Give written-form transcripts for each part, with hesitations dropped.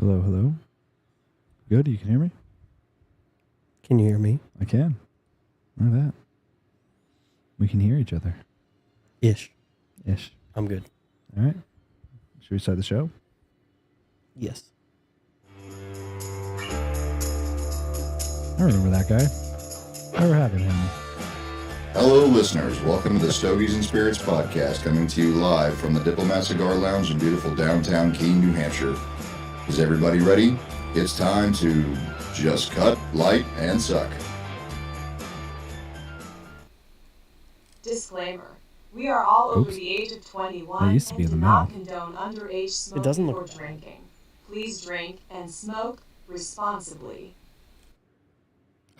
Hello, hello. Good, you can hear me? Can you hear me? I can. Look at that. We can hear each other. Ish. I'm good. All right. Should we start the show? Yes. I remember that guy. Never having him. Hello, listeners. Welcome to the Stogies and Spirits podcast, coming to you live from the Diplomat Cigar Lounge in beautiful downtown Keene, New Hampshire. Is everybody ready? It's time to just cut, light, and suck. Disclaimer. We are all over the age of 21 used to be and in do the not mail. condone underage smoking doesn't or look- drinking. Please drink and smoke responsibly.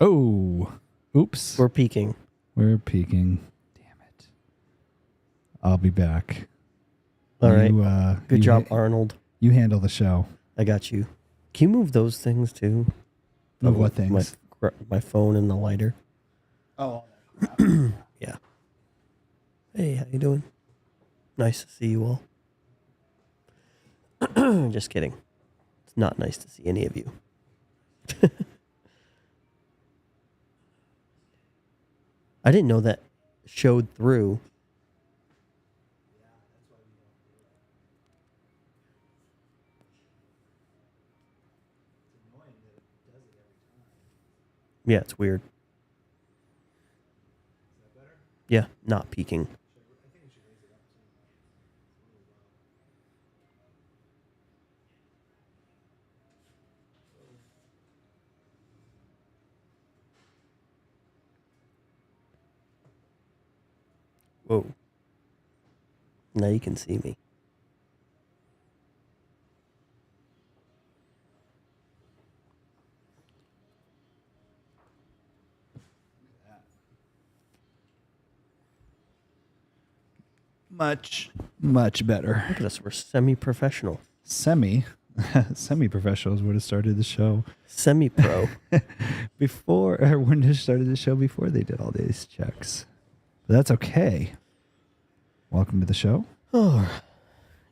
Oh. Oops. We're peaking. We're peaking. Damn it. I'll be back. All right. Good you job, Arnold. You handle the show. I got you. Can you move those things too? Of what things? My phone and the lighter. Oh. Yeah. Hey, how you doing? Nice to see you all. Just kidding. It's not nice to see any of you. I didn't know that showed through. Yeah, it's weird. Yeah, not peaking. Whoa. Now you can see me. Much better. Look at us. We're semi-professional. Semi-professionals would have started the show Semi-pro. wouldn't have started the show before they did all these checks. But that's okay. Welcome to the show. Oh,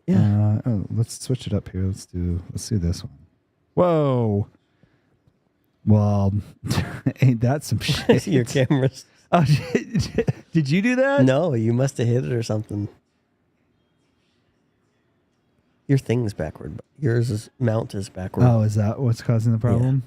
yeah. Let's switch it up here. Let's do this one. Whoa. Well, ain't that some shit? Your camera's... Oh, did you do that? No, you must have hit it or something. Your thing's backward. Yours mount is backward. Oh, is that what's causing the problem?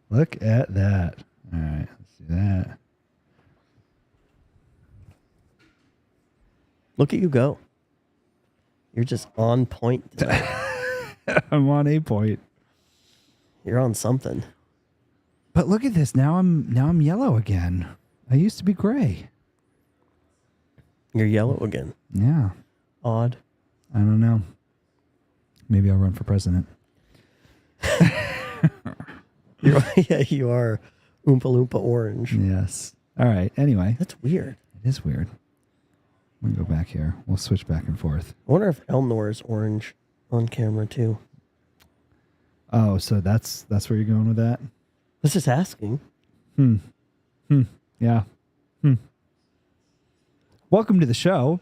Look at that. All right, let's do that. Look at you go. You're just on point today. I'm on a point. You're on something. But look at this. Now I'm yellow again. I used to be gray. You're yellow again. Yeah. Odd. I don't know. Maybe I'll run for president. Yeah, you are Oompa Loompa orange. Yes. All right. Anyway. That's weird. It is weird. We'll go back here. We'll switch back and forth. I wonder if Elnor is orange on camera too. Oh, so that's where you're going with that? I was just asking. Yeah. Welcome to the show.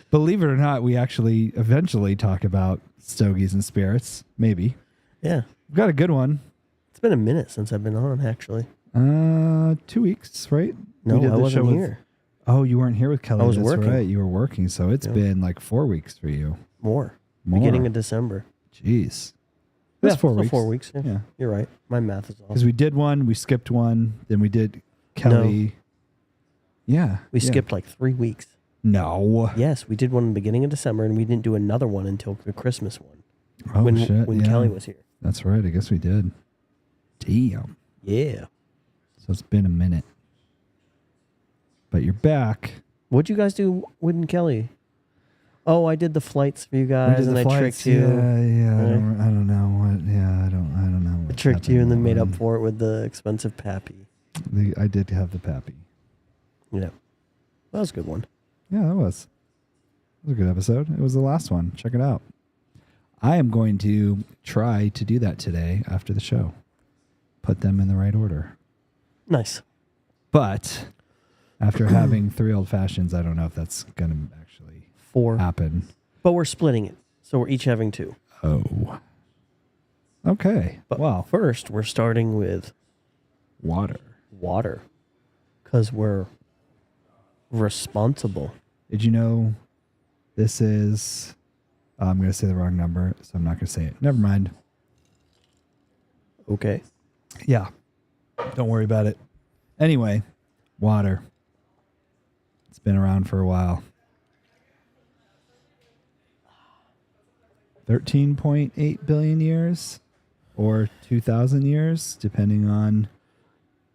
Believe it or not, we actually eventually talk about stogies and spirits. Maybe. Yeah. We've got a good one. It's been a minute since I've been on, actually. 2 weeks, right? No, We did I the wasn't show here. Oh, you weren't here with Kelly. I was That's working. right. You were working, so it's been like 4 weeks for you. More. More. Beginning of December. Jeez. It was 4 so weeks. 4 weeks. Yeah. Yeah. You're right. My math is off. Because we did one, we skipped one, then we did Kelly. Yeah. We yeah. skipped like 3 weeks. No. Yes, we did one in the beginning of December, and we didn't do another one until the Christmas one. Oh, when shit. when yeah. Kelly was here. That's right. I guess we did. Damn. Yeah. So it's been a minute. But you're back. What'd you guys do with Kelly? Oh, I did the flights for you We guys, did and the I flights. tricked you. Yeah. Right. I don't know what. Yeah, I don't know. I what tricked you and then happened made with up that for it with the expensive pappy. one. I did have the pappy. Yeah. That was a good one. Yeah, that was. It was a good episode. It was the last one. Check it out. I am going to try to do that today after the show. put them in the right order. Nice. But after having 3 old fashions, I don't know if that's going to actually 4. happen. But we're splitting it. So we're each having 2. Oh. Okay. But well, first, we're starting with water. water. Because we're responsible. Did you know this is... I'm going to say the wrong number, so I'm not going to say it. Never mind. Okay. Yeah. Don't worry about it. Anyway, water. It's been around for a while. 13.8 billion years or 2,000 years, depending on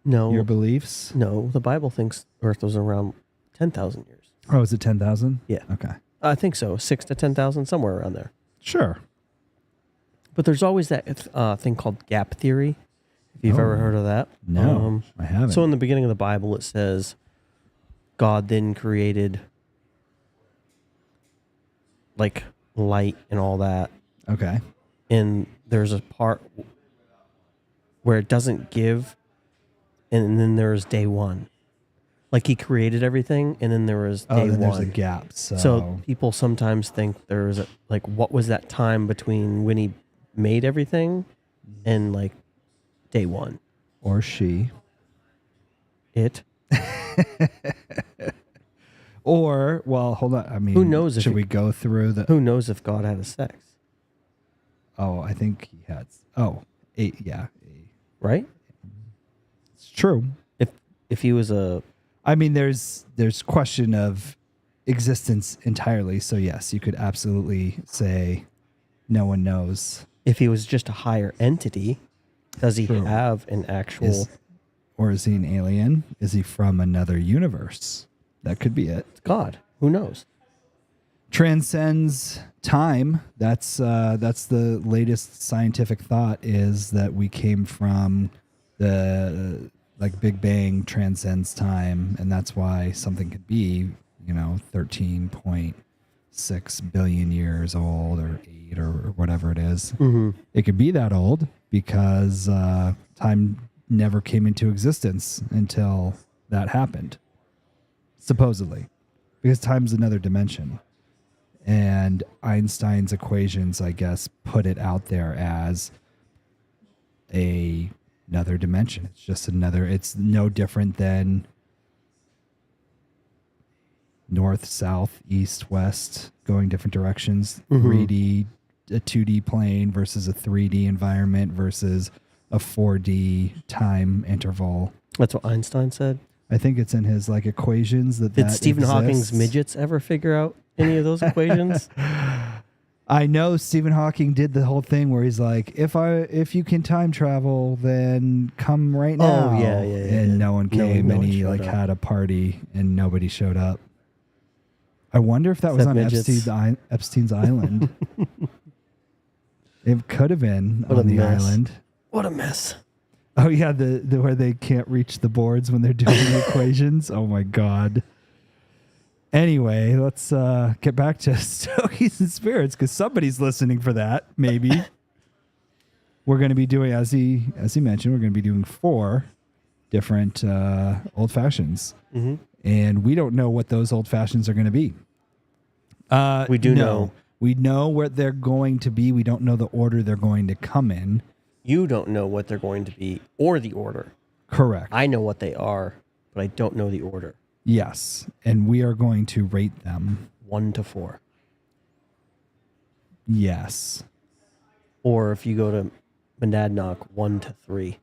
No. your beliefs. No, the Bible thinks Earth was around 10,000 years. Oh, is it 10,000? Yeah. Okay. I think so. 6 to 10,000, somewhere around there. Sure. But there's always that thing called gap theory. If you've ever heard of that. No, I haven't. So in the beginning of the Bible, it says God then created like light and all that. Okay. And there's a part where it doesn't give, and then there's day one. Like he created everything, and then there was day then one. there's a gap. So people sometimes think there's like, what was that time between when he made everything and like day one? Or she. It. Or, well, hold on. I mean, Who knows if should it- we go through the... Who knows if God had a sex, Oh, I think he had... Oh, 8. Yeah. right? It's true. If he was a I mean, there's question of existence entirely. So yes, you could absolutely say no one knows. if he was just a higher entity, does he True. have an actual Or is he an alien? Is he from another universe? That could be it. God? Who knows? Transcends time. That's the latest scientific thought, is that we came from the like Big Bang transcends time, and that's why something could be 13.6 billion years old, or 8, or whatever it is. Mm-hmm. It could be that old because time never came into existence until that happened, supposedly, because time's another dimension. And Einstein's equations, I guess, put it out there as another dimension. It's just it's no different than north, south, east, west, going different directions. 3D, a 2D plane versus a 3D environment versus a 4D time interval. That's what Einstein said. I think it's in his like equations that Did Stephen Hawking's exists. midgets ever figure out any of those equations? I know Stephen Hawking did the whole thing where he's like, if you can time travel, then come right now. Oh, yeah. And no one came, No and one he showed like up. had a party, and nobody showed up. I wonder if that was Except on midgets. Epstein's Island. It could have been What a on the mess. island. What a mess. Oh yeah, the where they can't reach the boards when they're doing the equations. Oh my god. Anyway, let's get back to Stogies and Spirits, because somebody's listening for that. Maybe we're going to be doing, as he mentioned, we're going to be doing 4 different old fashions, and we don't know what those old fashions are going to be. We do know. We know where they're going to be. We don't know the order they're going to come in. You don't know what they're going to be or the order. Correct. I know what they are, but I don't know the order. Yes, and we are going to rate them. 1 to 4. Yes. Or if you go to Monadnock, 1 to 3.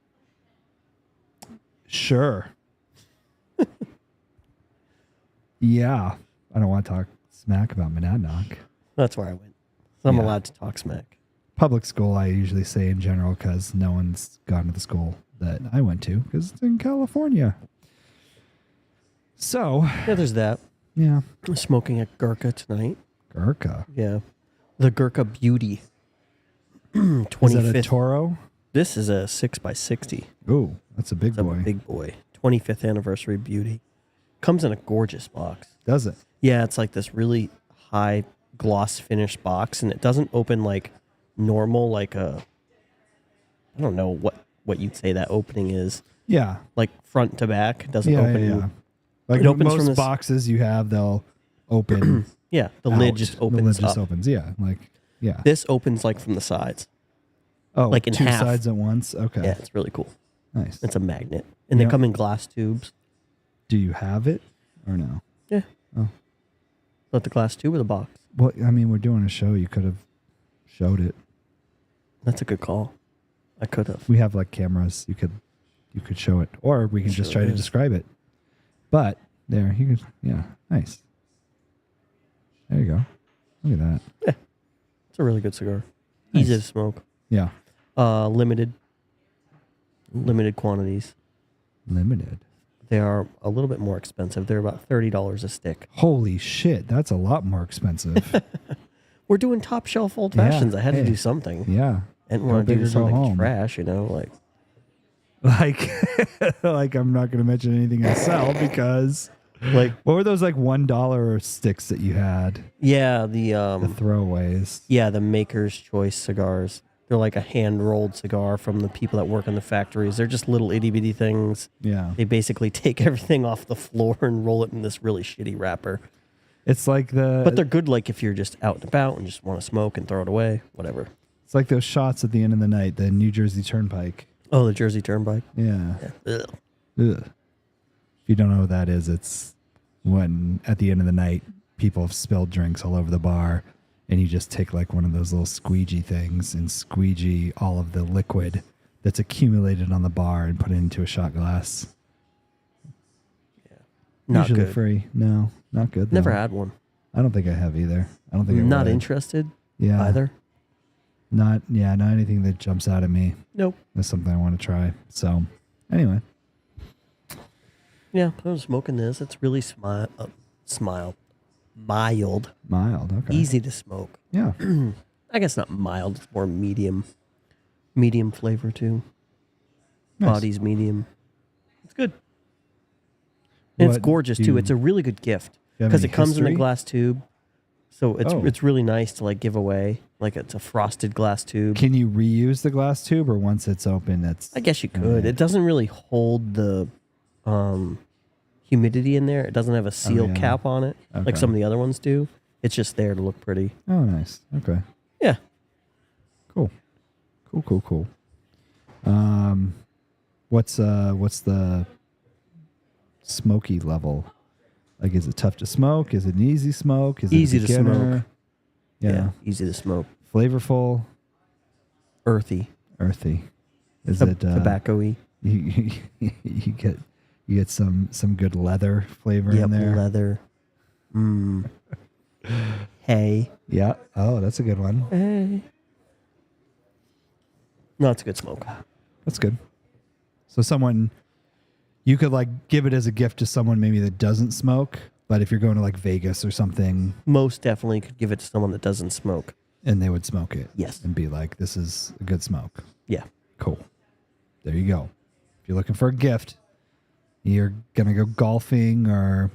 Sure. Yeah. I don't want to talk smack about Monadnock. That's where I went. So I'm Yeah. allowed to talk smack. Public school, I usually say in general, because no one's gone to the school that I went to, because it's in California. So, Yeah, there's that. yeah. I'm smoking a Gurkha tonight. Gurkha. Yeah. The Gurkha Beauty. Is that a 25th. Toro? This is a 6x60. Ooh, that's a big It's a boy. big boy. 25th anniversary Beauty. Comes in a gorgeous box. Does it? Yeah, it's like this really high gloss finish box, and it doesn't open like normal, like a, I don't know what what you'd say that opening is. Yeah. Like front to back. It doesn't Yeah, open. yeah. Like It opens most from this- boxes you have, they'll open. Yeah, the lid out. just The opens lid just up. opens. Yeah. Like, yeah. This opens like from the sides. Oh, like in two half. sides at once? Okay. Yeah, it's really cool. Nice. It's a magnet. And Yeah. they come in glass tubes. Do you have it or no? Yeah. Oh. Let the glass tube or the box. Well, I mean, we're doing a show. You could have showed it. That's a good call. I could have. We have like cameras. You could show it, or we can just Sure try to is. describe it. But there, you could. Yeah, nice. There you go. Look at that. It's a really good cigar. Nice. Easy to smoke. Yeah. Limited quantities. Limited. They are a little bit more expensive. They're about $30 a stick. Holy shit, that's a lot more expensive. We're doing top shelf old Yeah, fashions. I had to hey. do something. Yeah. And Go want to big or do go something home. trash, you know, like Like I'm not going to mention anything I sell because like what were those like $1 sticks that you had? yeah, The throwaways. the Maker's Choice cigars. They're like a hand rolled cigar from the people that work in the factories. They're just little itty bitty things. Yeah. They basically take everything off the floor and roll it in this really shitty wrapper. It's like But they're good like if you're just out and about and just want to smoke and throw it away, whatever. it's like those shots at the end of the night, the New Jersey Turnpike. Oh, the Jersey Turnpike. Yeah. Ugh. Ugh. If you don't know what that is, it's when at the end of the night people have spilled drinks all over the bar and you just take like one of those little squeegee things and squeegee all of the liquid that's accumulated on the bar and put it into a shot glass. Not Usually good. free. No, not good. Never though. had one. I don't think I have either. I don't think I Not would. interested Yeah. either. Not anything that jumps out at me. Nope. That's something I want to try. So anyway. Yeah, I'm smoking this. It's really mild, Mild. Okay. easy to smoke. Yeah. I guess not mild. It's more medium flavor too. Nice. Body's medium. It's good. And it's What gorgeous do too. you- It's a really good gift you have because any it comes in history? a glass tube. So Oh. it's really nice to like give away. Like it's a frosted glass tube. Can you reuse the glass tube, or once it's open, that's I guess you could. Yeah. It doesn't really hold the humidity in there. It doesn't have a seal yeah. cap on it like Okay. some of the other ones do. It's just there to look pretty. oh nice. Okay, Yeah. cool. What's the smoky level? Like, is it tough to smoke? Is it an easy smoke? Is Easy it a to beginner? smoke. Yeah. Easy to smoke. Flavorful, Earthy. earthy. Is it Tobacco-y. You get some good leather flavor in there. Leather. Hay. Yeah. Oh, that's a good one. Hey. No, it's a good smoke. That's good. So you could like give it as a gift to someone maybe that doesn't smoke, but if you're going to like Vegas or something Most definitely could give it to someone that doesn't smoke. and they would smoke it. Yes. And be like, this is a good smoke. Yeah. Cool. There you go. If you're looking for a gift, you're going to go golfing or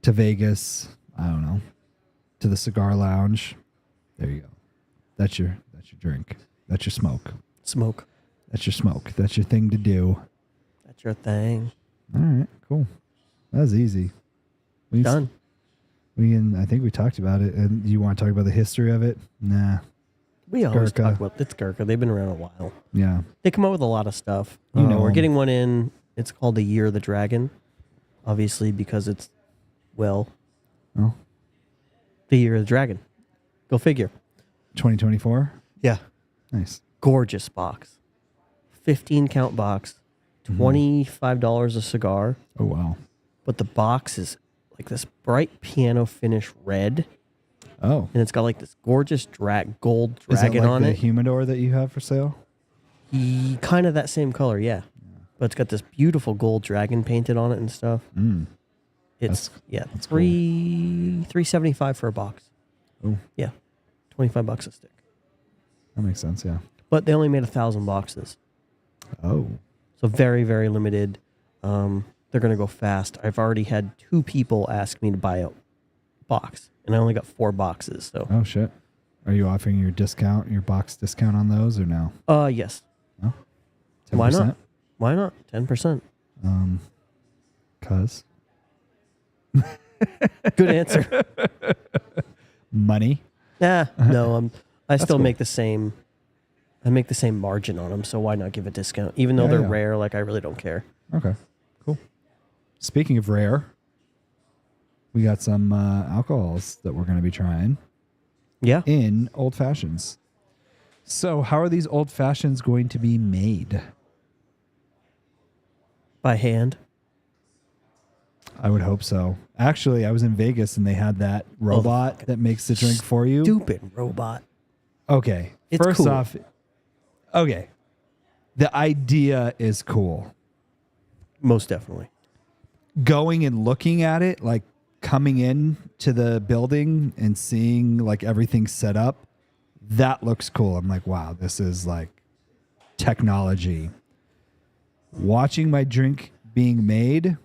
to Vegas, I don't know, to the cigar lounge. There you go. That's your drink. That's your smoke. Smoke. That's your smoke. That's your thing to do. That's your thing. All right, cool. That was easy. Done. I think we talked about it. And you want to talk about the history of it? Nah. We always Gurkha. talk about it's Gurkha. They've been around a while. Yeah. They come up with a lot of stuff. You know we're 'em. getting one in. It's called the Year of the Dragon. Obviously, because it's, Oh, the Year of the Dragon. Go figure. 2024? Yeah. Nice. Gorgeous box. 15 count box. $25 a cigar. Oh, wow. But the box is like this bright piano finish red. Oh. And it's got like this gorgeous gold Is that dragon like on the it. humidor that you have for sale? Kind of that same color, yeah. But it's got this beautiful gold dragon painted on it and stuff. Mm. It's that's $3.75 for a box. Oh, Yeah, $25 a stick. that makes sense. Yeah. But they only made 1,000 boxes, Oh. so very, very limited. They're gonna go fast. I've already had 2 people ask me to buy a box, and I only got 4 boxes. So, Oh, shit. Are you offering your box discount on those or no? Yes. No? Why not? Why not? 10%. Cause Good answer. money. Yeah. No, I still cool. make the same. I make the same margin on them, so why not give a discount? Even though Yeah, they're yeah. rare, like I really don't care. Okay, cool. Speaking of rare, we got some alcohols that we're going to be trying Yeah. in old fashions. So, how are these old fashions going to be made? By hand. I would hope so. Actually, I was in Vegas and they had that robot that makes the drink for you. Stupid robot. Okay. It's First cool. off, okay. The idea is cool. Most definitely. Going and looking at it, like coming in to the building and seeing like everything set up, that looks cool. I'm like, wow, this is like technology. Watching my drink being made,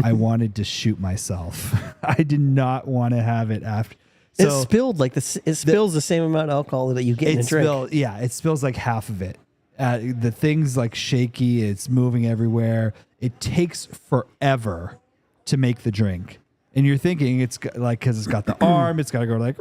I wanted to shoot myself. I did not want to have it after. It spilled like this. It spills the same amount of alcohol that you get in a drink. It spills like half of it. The thing's like shaky. It's moving everywhere. It takes forever to make the drink. And you're thinking it's like, because it's got the arm, it's got to go like,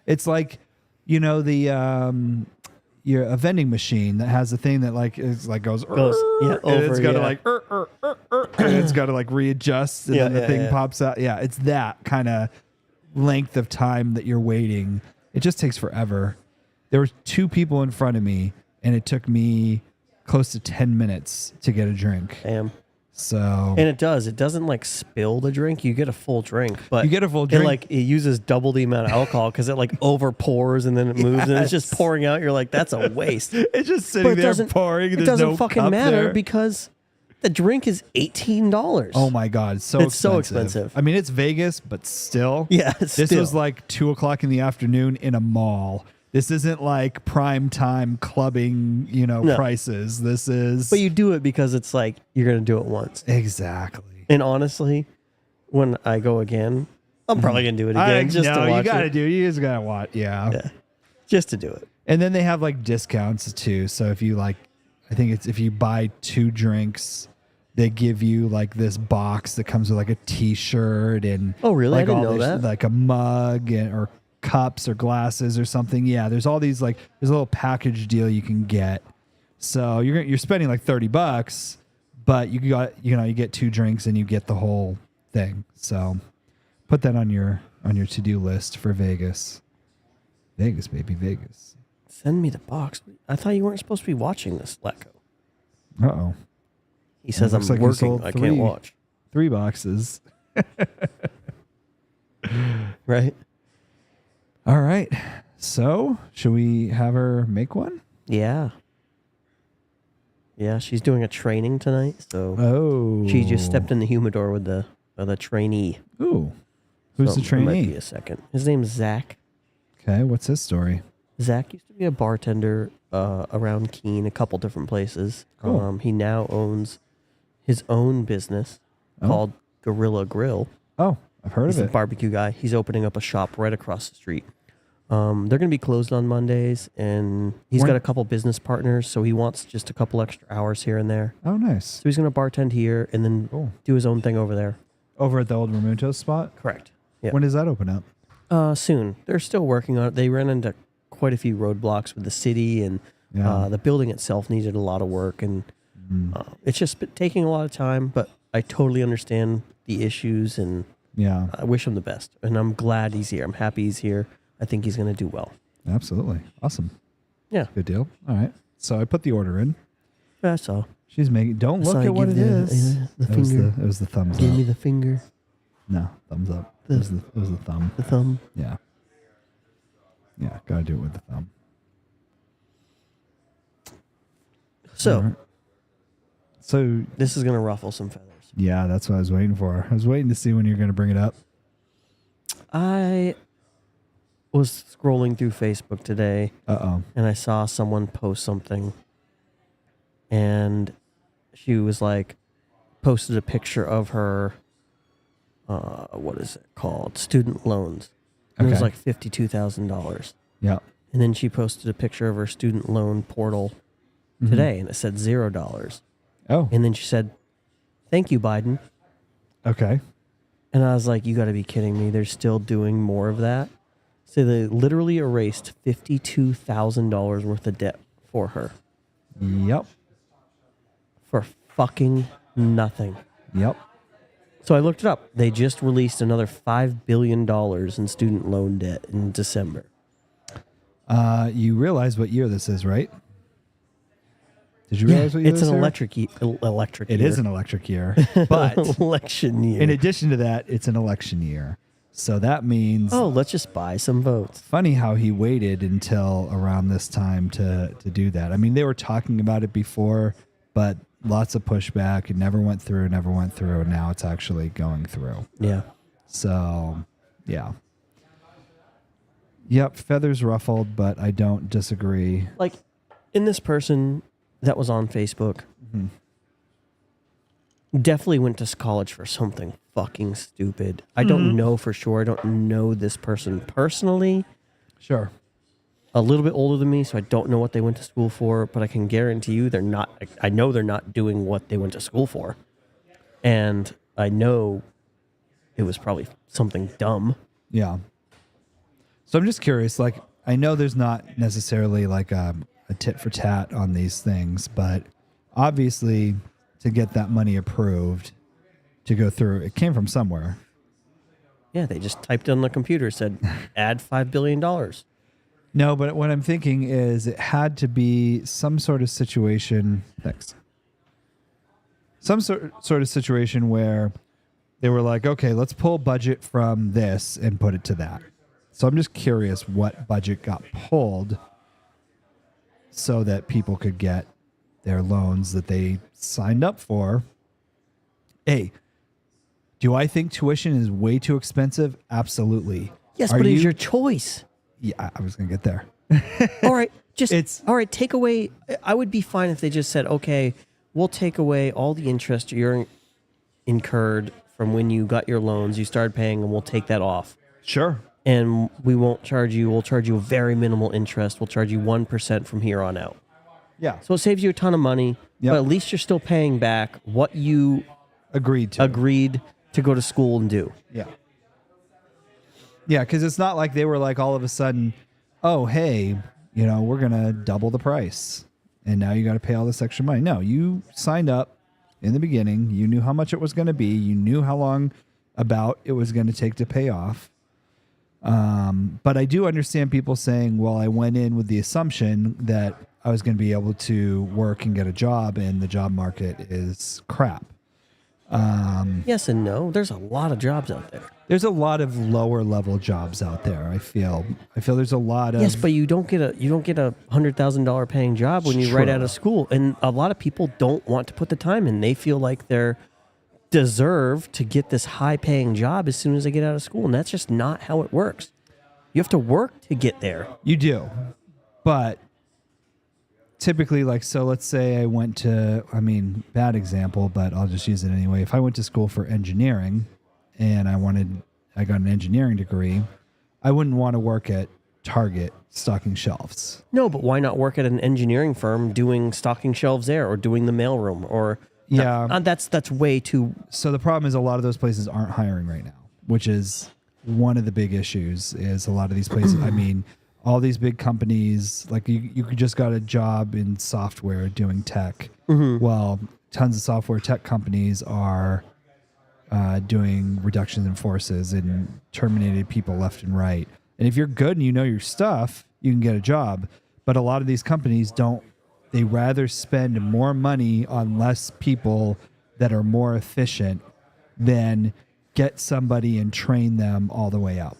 it's like, you know, a vending machine that has a thing that like is like goes yeah, and it's over, got to yeah. like and it's got to like readjust and Yeah, then the yeah, thing yeah. pops out. Yeah, it's that kind of length of time that you're waiting. It just takes forever. There were 2 people in front of me and it took me close to 10 minutes to get a drink. Damn. So And it doesn't like spill the drink. You get a full drink, but You get a full drink. It uses double the amount of alcohol because it like over pours and then it moves and it's just Yes. pouring out. You're like, that's a waste. it's just But sitting it there doesn't pouring. It There's doesn't no fucking cup matter there. because the drink is $18. Oh my God, it's so expensive. I mean, it's Vegas, but still. Yeah, This still. was like 2:00 in the afternoon in a mall. This isn't like prime time clubbing, No. prices. This is. But you do it because it's like you're gonna do it once. Exactly. And honestly, when I go again, I'm probably gonna do it again just to watch you gotta it. do. You just gotta watch. Yeah. Yeah, just to do it. And then they have like discounts too. So if you like, I think it's if you buy 2 drinks, they give you like this box that comes with like a T-shirt and Oh, really? I like didn't all know this- that. like a mug or cups or glasses or something. Yeah, there's all these like there's a little package deal you can get. So you're spending like $30, but you get 2 drinks and you get the whole thing. So put that on your to-do list for Vegas. Vegas, baby, Vegas. Send me the box. I thought you weren't supposed to be watching this, Lecco. Uh-oh. He says I'm looks like you working. sold I 3. can't watch. 3 boxes. Right? All right. So, should we have her make one? Yeah. Yeah, she's doing a training tonight, so Oh. she just stepped in the humidor with the trainee. Ooh. Who's So the It might be trainee? a second. His name's Zach. Okay, what's his story? Zach used to be a bartender around Keene, a couple different places. Cool. He now owns his own business called Gorilla Grill. Oh, I've heard He's of a it. barbecue guy. He's opening up a shop right across the street. They're going to be closed on Mondays, and he's When- got a couple business partners, so he wants just a couple extra hours here and there. Oh, nice. So he's going to bartend here and then Cool. do his own thing over there. Over at the old Ramuntos spot? Correct. Yeah. When does that open up? Soon. They're still working on it. They ran into quite a few roadblocks with the city, and Yeah. the building itself needed a lot of work, and it's just been taking a lot of time, but I totally understand the issues, and Yeah, I wish him the best. And I'm glad he's here. I'm happy he's here. I think he's going to do well. absolutely. Awesome. Yeah. Good deal. All right. So I put the order in. That's all. She's making. Don't So look I at what give it the- is. the It was finger. it was the thumbs Give up. me the finger, No, thumbs up. It was the thumb. the thumb. Yeah. Yeah, gotta do it with the thumb. So All right. So this is going to ruffle some feathers. yeah, that's what I was waiting for. I was waiting to see when you're gonna bring it up. I was scrolling through Facebook today, Uh-oh. and I saw someone post something, and she was like, posted a picture of her, what is it called? Student loans. And It was Okay. like $52,000. Yeah. And then she posted a picture of her student loan portal today, and it said $0. Oh, And then she said, "Thank you, Biden." okay. And I was like, you got to be kidding me. They're still doing more of that. So they literally erased $52,000 worth of debt for her Yep. for fucking nothing. Yep. So I looked it up. They just released another $5 billion in student loan debt in December. You realize what year this is, right? Did you realize what year It's this an is? electric It year. is an electric year, but election year. in addition to that, it's an election year. So that means let's just buy some votes. funny how he waited until around this time to do that. I mean, they were talking about it before, but lots of pushback. It never went through, and now it's actually going through. Yeah. So, yeah. Yep, feathers ruffled, but I don't disagree. Like, in this person that was on Facebook, definitely went to college for something fucking stupid. I don't know for sure. I don't know this person personally. Sure. A little bit older than me, so I don't know what they went to school for, but I can guarantee you they're not. I know they're not doing what they went to school for. And I know it was probably something dumb. Yeah. So I'm just curious, like, I know there's not necessarily like a tit for tat on these things, but obviously to get that money approved to go through, it came from somewhere. Yeah, they just typed on the computer, said, add $5 billion. No, but what I'm thinking is it had to be some sort of situation. Thanks. Some sort of situation where they were like, okay, let's pull budget from this and put it to that. So I'm just curious what budget got pulled so that people could get their loans that they signed up for. Hey, do I think tuition is way too expensive? Absolutely. Yes, Are but it's you- your choice. Yeah, I was going to get there. All right, It's- take away. I would be fine if they just said, okay, we'll take away all the interest you're incurred from when you got your loans, you started paying, and we'll take that off. Sure. And we won't charge you. We'll charge you a very minimal interest. We'll charge you 1% from here on out. Yeah. So it saves you a ton of money, Yep. but at least you're still paying back what you Agreed to. agreed to go to school and do. Yeah. Yeah, because it's not like they were like all of a sudden, oh, hey, we're going to double the price. And now you got to pay all this extra money. No, you signed up in the beginning. You knew how much it was going to be. You knew how long about it was going to take to pay off. But I do understand people saying, well, I went in with the assumption that I was going to be able to work and get a job, and the job market is crap. Yes and no. There's a lot of jobs out there. There's a lot of lower level jobs out there. I feel there's a lot of Yes, but you don't get a $100,000 paying job when you're right True. out of school, and a lot of people don't want to put the time in. They feel like they're deserve to get this high paying job as soon as they get out of school, and that's just not how it works. You have to work to get there. You do, but typically, let's say I went to, bad example, but I'll just use it anyway. If I went to school for engineering and I got an engineering degree, I wouldn't want to work at Target stocking shelves. No, but why not work at an engineering firm doing stocking shelves there, or doing the mailroom, or Yeah. that's way too. So the problem is a lot of those places aren't hiring right now, which is one of the big issues. Is a lot of these places, all these big companies, like you just got a job in software doing tech. Well, tons of software tech companies are doing reductions in forces and terminated people left and right. And if you're good and you know your stuff, you can get a job. But a lot of these companies don't. They rather spend more money on less people that are more efficient than get somebody and train them all the way up.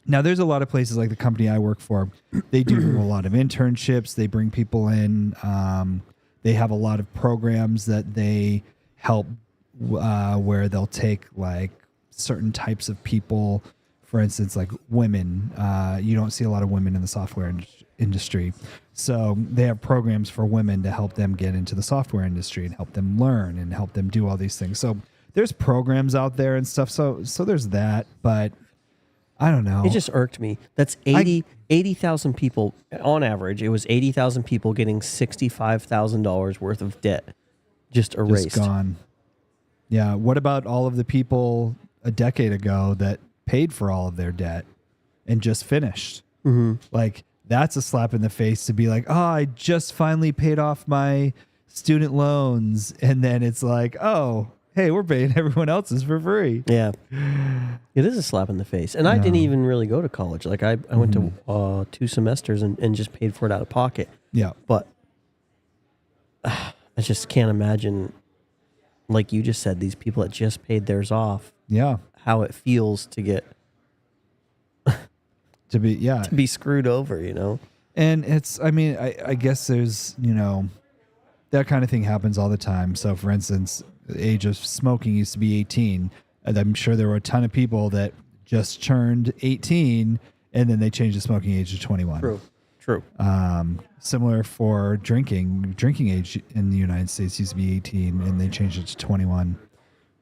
Now, there's a lot of places like the company I work for. They do a lot of internships. They bring people in. They have a lot of programs that they help where they'll take like certain types of people. For instance, like women. You don't see a lot of women in the software industry. So they have programs for women to help them get into the software industry and help them learn and help them do all these things. So there's programs out there and stuff. So there's that. But I don't know. It just irked me. That's 80,000 people on average. It was 80,000 people getting $65,000 worth of debt just erased. Just gone. Yeah. What about all of the people a decade ago that paid for all of their debt and just finished? Mm-hmm. Like, that's a slap in the face to be like, oh, I just finally paid off my student loans. And then it's like, oh, hey, we're paying everyone else's for free. Yeah. It is a slap in the face. And I didn't even really go to college. Like, I went to 2 semesters and just paid for it out of pocket. Yeah. But I just can't imagine, like you just said, these people that just paid theirs off, Yeah. how it feels to get To be screwed over, you know? And it's, I mean, I guess there's, that kind of thing happens all the time. So, for instance, the age of smoking used to be 18. And I'm sure there were a ton of people that just turned 18 and then they changed the smoking age to 21. True. Similar for drinking. Drinking age in the United States used to be 18 and they changed it to 21.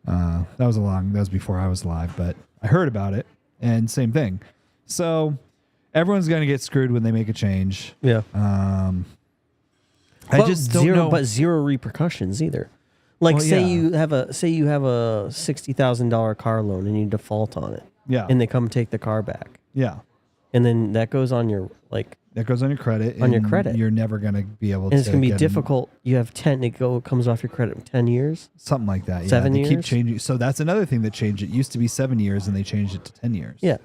That was before I was alive, but I heard about it and same thing. So everyone's going to get screwed when they make a change. Yeah. I just don't know. But zero repercussions either. Like, Well, say yeah. you have a $60,000 car loan and you default on it. Yeah. And they come take the car back. Yeah. And then that goes on your, like, That goes on your credit. On your and credit. You're never going to be able to. and it's going to be get difficult. You have 10, it comes off your credit in 10 years. Something like that. Yeah. 7 They keep years? changing. So that's another thing that changed. It used to be 7 years and they changed it to 10 years. Yeah.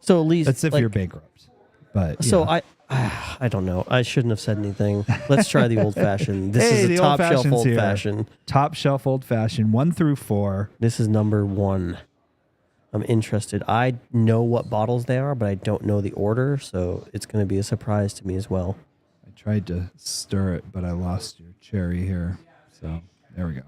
So at least. That's if like, you're bankrupt. But So yeah. I don't know. I shouldn't have said anything. Let's try the old fashioned. This Hey, is the a top shelf old-fashions old here. fashioned. Top shelf old fashioned 1 through 4. This is number 1. I'm interested. I know what bottles they are, but I don't know the order, so it's going to be a surprise to me as well. I tried to stir it, but I lost your cherry here. So there we go.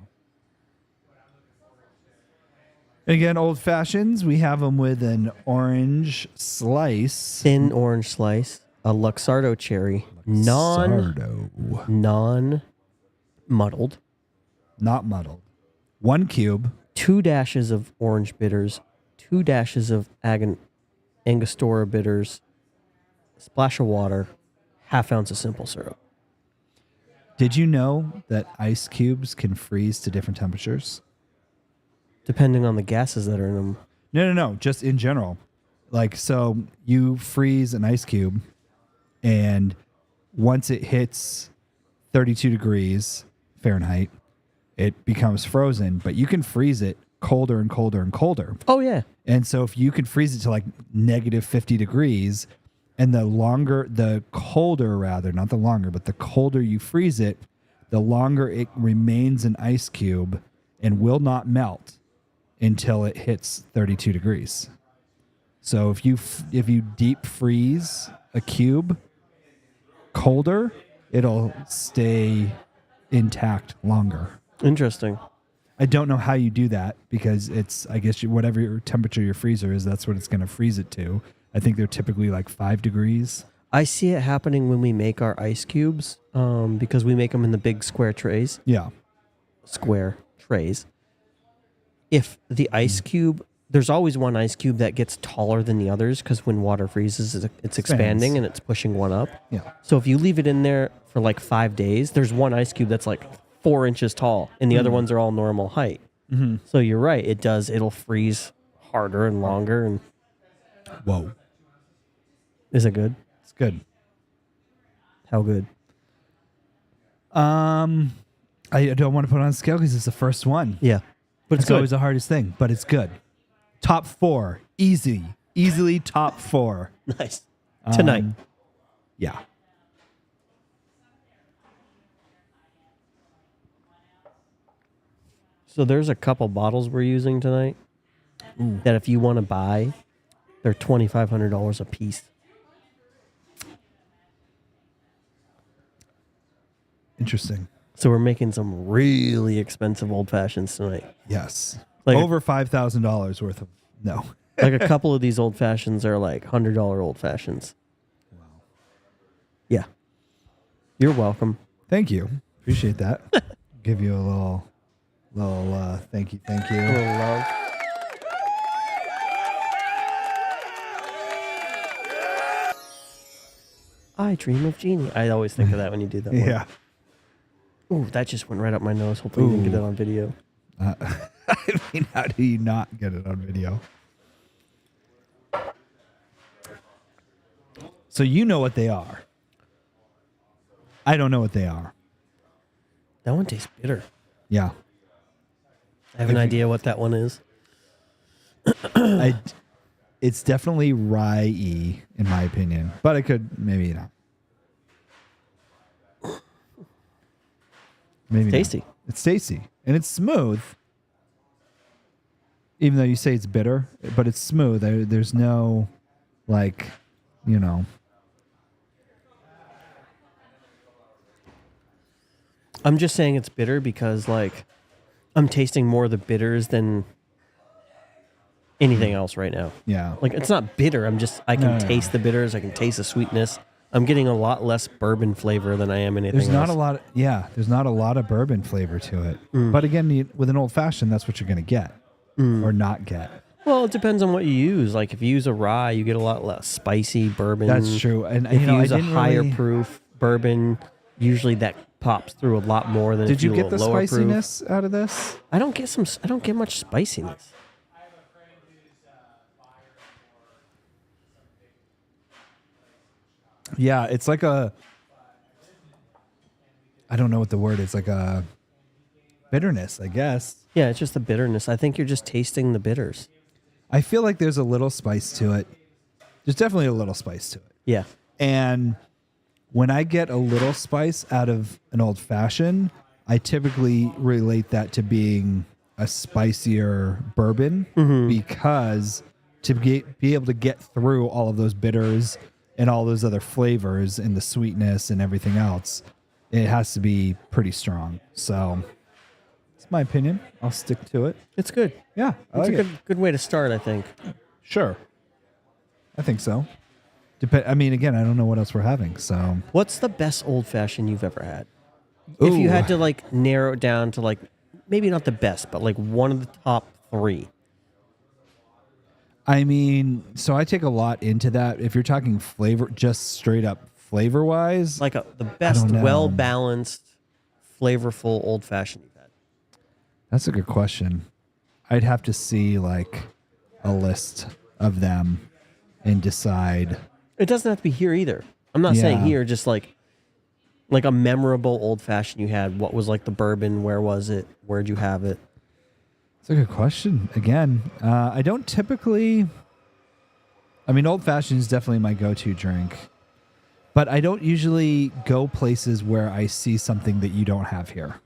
And again, old fashions. We have them with an orange slice. Thin orange slice, a Luxardo cherry, Sardo. non-muddled, Not muddled. 1 cube. 2 dashes of orange bitters, 2 dashes of Angostura bitters, a splash of water, ½ ounce of simple syrup. Did you know that ice cubes can freeze to different temperatures? Depending on the gases that are in them. No. Just in general. Like, so you freeze an ice cube, and once it hits 32 degrees Fahrenheit, it becomes frozen, but you can freeze it colder and colder and colder. Oh, yeah. And so if you could freeze it to like negative 50 degrees, and the colder you freeze it, the longer it remains an ice cube and will not melt until it hits 32 degrees. So if you deep freeze a cube colder, it'll stay intact longer. Interesting. I don't know how you do that because it's, I guess, whatever your temperature your freezer is, that's what it's going to freeze it to. I think they're typically like 5 degrees. I see it happening when we make our ice cubes because we make them in the big square trays. Yeah. Square trays. If the ice cube, there's always one ice cube that gets taller than the others because when water freezes, it's expanding and it's pushing one up. Yeah. So if you leave it in there for like 5 days, there's one ice cube that's like 4 inches tall and the other ones are all normal height. Mm-hmm. So you're right. It'll freeze harder and longer. And Whoa. is it good? It's good. How good? I don't want to put it on a scale because it's the first one. Yeah. But It's always the hardest thing, but it's good. Top 4. Easily top 4. nice. Tonight. Yeah. So there's a couple bottles we're using tonight that if you want to buy, they're $2,500 a piece. Interesting. So we're making some really expensive old fashions tonight. Yes. Like over $5,000 worth of, no. like a couple of these old fashions are like $100 old fashions. Wow. Yeah. You're welcome. Thank you. Appreciate that. Give you a little thank you. A little love. I dream of Jeannie. I always think of that when you do that one. Yeah. Ooh, that just went right up my nose. Hopefully you didn't get it on video. I mean, how do you not get it on video? So you know what they are. I don't know what they are. That one tastes bitter. Yeah. I have an idea what that one is. It's definitely rye-y, in my opinion. But I could, maybe not. Maybe tasty. Not. It's tasty. And it's smooth. Even though you say it's bitter, but it's smooth. There's no, like, you know. I'm just saying it's bitter because, like, I'm tasting more of the bitters than anything else right now. Yeah. Like, it's not bitter. I can taste the bitters. I can taste the sweetness. I'm getting a lot less bourbon flavor than I am anything There's not else. there's not a lot of bourbon flavor to it. But again, with an old fashioned, that's what you're going to get or not get. Well, it depends on what you use. Like, if you use a rye, you get a lot less spicy bourbon. That's true. And if you use I a didn't higher really, proof bourbon, usually that pops through a lot more than Did if you you get the lower spiciness out of this? Proof. I don't get much spiciness. Yeah, it's like I don't know what the word is, like a bitterness, I guess. Yeah, it's just the bitterness. I think you're just tasting the bitters. I feel like there's a little spice to it. There's definitely a little spice to it. Yeah. And when I get a little spice out of an old fashioned, I typically relate that to being a spicier bourbon because to be able to get through all of those bitters and all those other flavors and the sweetness and everything else, it has to be pretty strong. So it's my opinion. I'll stick to it. It's good. Yeah, I It's like a it. good way to start, I think. Sure. I think so. I mean, again, I don't know what else we're having. So What's the best old fashioned you've ever had? If you Ooh. had to like narrow it down to like maybe not the best, but like one of the top 3. I mean, so I take a lot into that. If you're talking flavor, just straight up flavor wise, Like the best, know. well balanced, flavorful old fashioned you've had. that's a good question. I'd have to see like a list of them and decide. It doesn't have to be here either. I'm not saying Yeah. here, just like a memorable old fashioned you had. What was like the bourbon? Where was it? Where'd you have it? It's a good question. Again, I don't typically. I mean, old fashioned is definitely my go-to drink, but I don't usually go places where I see something that you don't have here.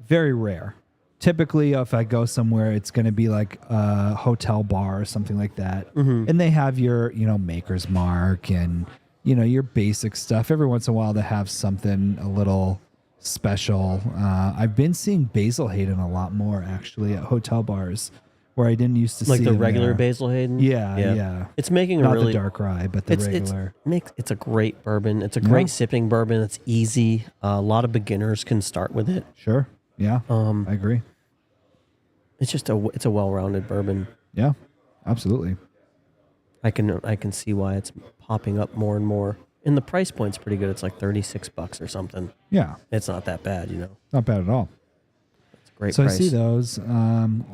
Very rare. Typically, if I go somewhere, it's going to be like a hotel bar or something like that, and they have your, Maker's Mark and your basic stuff. Every once in a while, they have something a little special. I've been seeing Basil Hayden a lot more actually at hotel bars where I didn't used to Like see the them regular there. Basil Hayden? Yeah. It's making a Not really the dark rye, but the regular. It's a great bourbon. It's a great sipping bourbon. It's easy. A lot of beginners can start with it. Sure. Yeah. I agree. It's just it's a well-rounded bourbon. Yeah. Absolutely. I can see why it's popping up more and more. And the price point's pretty good. It's like $36 or something. Yeah. It's not that bad, Not bad at all. It's a great So price. I see those.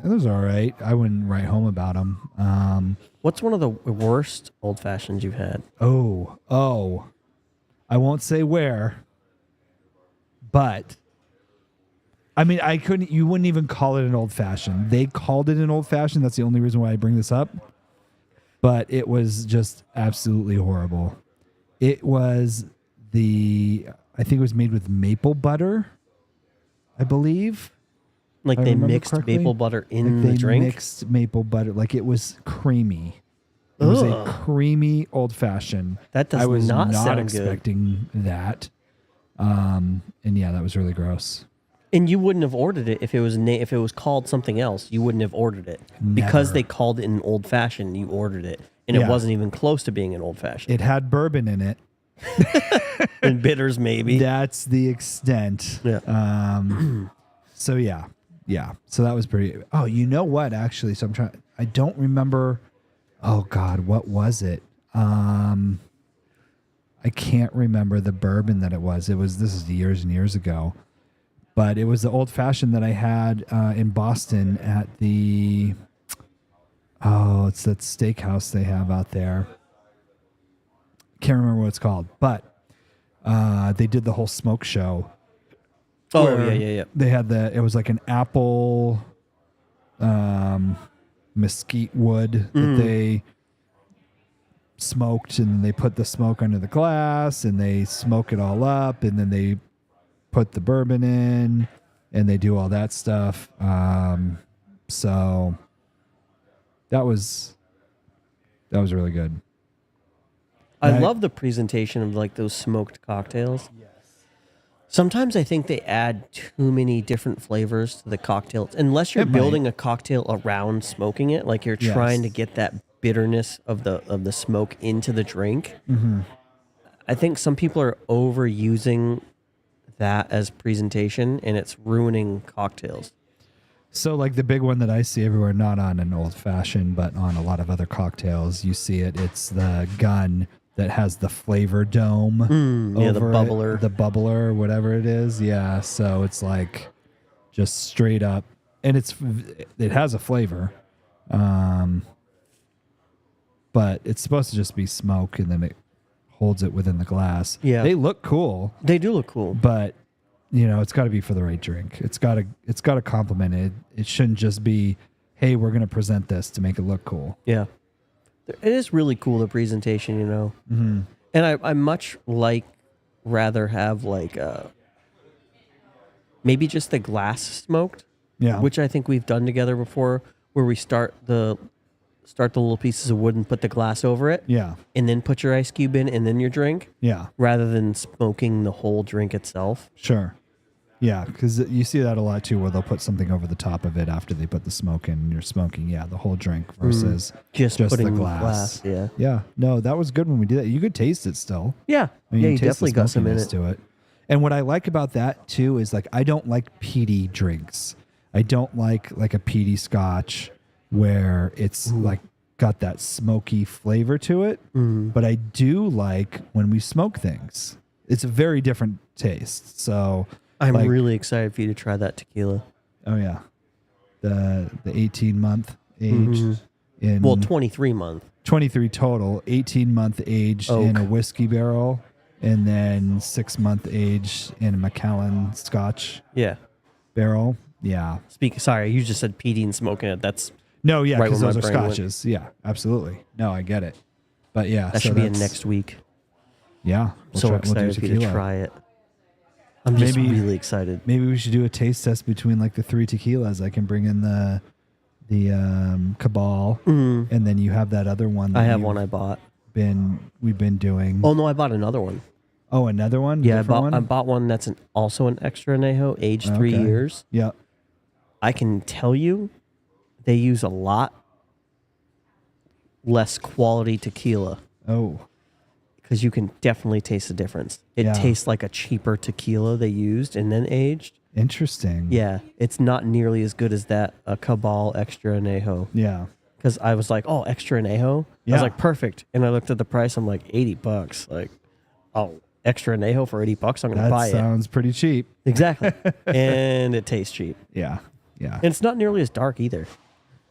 Those are all right. I wouldn't write home about them. What's one of the worst old fashions you've had? Oh. I won't say where, but I mean, you wouldn't even call it an old fashioned. They called it an old fashioned. That's the only reason why I bring this up. But it was just absolutely horrible. It was I think it was made with maple butter, I believe. Like I they remember mixed correctly. maple butter in Like the they drink? mixed maple butter. Like it was creamy. It was a creamy old fashioned. That does I was not sound good. expecting that. And yeah, that was really gross. And you wouldn't have ordered it if it was called something else. You wouldn't have ordered it. Because Never. they called it an old fashioned, you ordered it. And Yeah. it wasn't even close to being an old fashioned. It had bourbon in it. And bitters maybe. That's the extent. Yeah. So yeah. So that was pretty. Oh, you know what? Actually, so I don't remember. Oh God, what was it? I can't remember the bourbon that it was. This is years and years ago, but it was the old fashioned that I had in Boston at it's that steakhouse they have out there. Can't remember what it's called, but they did the whole smoke show. Oh, where yeah. They had it was like an apple mesquite wood that they smoked, and they put the smoke under the glass and they smoke it all up, and then they put the bourbon in and they do all that stuff. So that was really good. I love the presentation of like those smoked cocktails. Yes. Sometimes I think they add too many different flavors to the cocktails. Unless you're building a cocktail around smoking it, like you're trying to get that bitterness of the smoke into the drink. Mm-hmm. I think some people are overusing that as presentation, and it's ruining cocktails. So like the big one that I see everywhere, not on an old fashioned, but on a lot of other cocktails, you see it. It's the gun that has the flavor dome over the bubbler. The bubbler, whatever it is. Yeah. So it's like just straight up, and it has a flavor. But it's supposed to just be smoke, and then it holds it within the glass. Yeah. They look cool. They do look cool. But it's got to be for the right drink. It's got to complement it. It shouldn't just be, hey, we're going to present this to make it look cool. Yeah. It is really cool, the presentation, Mm-hmm. And I much rather have maybe just the glass smoked. Yeah. Which I think we've done together before, where we start the little pieces of wood and put the glass over it. Yeah. And then put your ice cube in and then your drink. Yeah. Rather than smoking the whole drink itself. Sure. Yeah, because you see that a lot too, where they'll put something over the top of it after they put the smoke in, and you're smoking, the whole drink versus just putting the glass. Yeah. Yeah. No, that was good when we did that. You could taste it still. Yeah. I mean, You taste the definitely got some in smokiness it. to it. And what I like about that too is like I don't like peaty drinks. I don't like a peaty scotch where it's like got that smoky flavor to it. But I do like when we smoke things. It's a very different taste. So I'm really excited for you to try that tequila. Oh yeah, the 18-month aged in 23 month, 23 total, 18-month aged in a whiskey barrel, and then 6-month aged in a Macallan Scotch barrel. Yeah. Sorry, you just said peaty and smoking it. That's no, yeah, because right those are where my brain scotches. Yeah, absolutely. No, I get it. But yeah, that should be in next week. Yeah, So excited for you to try it. I'm just really excited. Maybe we should do a taste test between like the 3 tequilas. I can bring in the Cabal, and then you have that other one. I have one I bought. We've been doing. Oh no, I bought another one. Oh, another one? Yeah, I bought one that's also an extra añejo, aged 3 years. Yeah. I can tell you, they use a lot less quality tequila. Oh. Because you can definitely taste the difference. It tastes like a cheaper tequila they used and then aged. Interesting. Yeah, it's not nearly as good as that Cabal Extra Añejo. Yeah. Because I was like, oh, Extra Añejo? I was like, perfect. And I looked at the price, I'm like, $80. Like, oh, Extra Añejo for $80? I'm going to buy it. That sounds pretty cheap. Exactly. And it tastes cheap. Yeah. Yeah. And it's not nearly as dark either.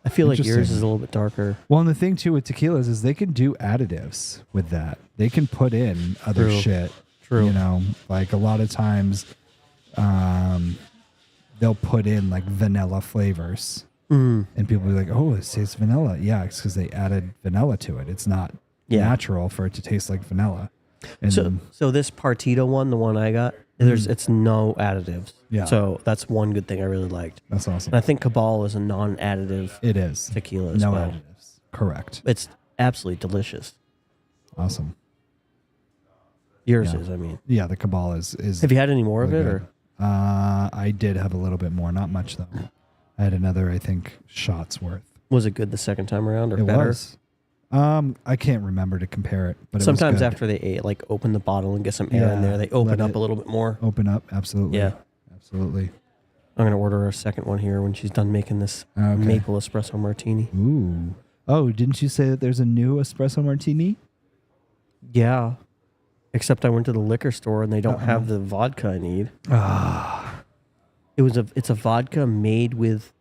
I feel like yours is a little bit darker. Well, and the thing too with tequilas is they can do additives with that. They can put in other shit. True. Like a lot of times they'll put in like vanilla flavors. And people will be like, oh, it tastes vanilla. Yeah, it's because they added vanilla to it. It's not natural for it to taste like vanilla. And so this Partito one, the one I got, it's no additives. Yeah. So that's one good thing I really liked. That's awesome. And I think Cabal is a non-additive. It is tequila as no well. additives. Correct. It's absolutely delicious. Awesome. Yours is, I mean. Yeah, the Cabal is. Have you had any more really of it, good. Or I did have a little bit more, not much though. I had another, I think, shot's worth. Was it good the second time around, or it better? Was. I can't remember to compare it, but sometimes it was good. after they open the bottle and get some air in there, they open up a little bit more. Open up, absolutely. Yeah, absolutely. I'm gonna order a second one here when she's done making this maple espresso martini. Ooh. Oh, didn't you say that there's a new espresso martini? Yeah. Except I went to the liquor store and they don't have the vodka I need. It's a vodka made with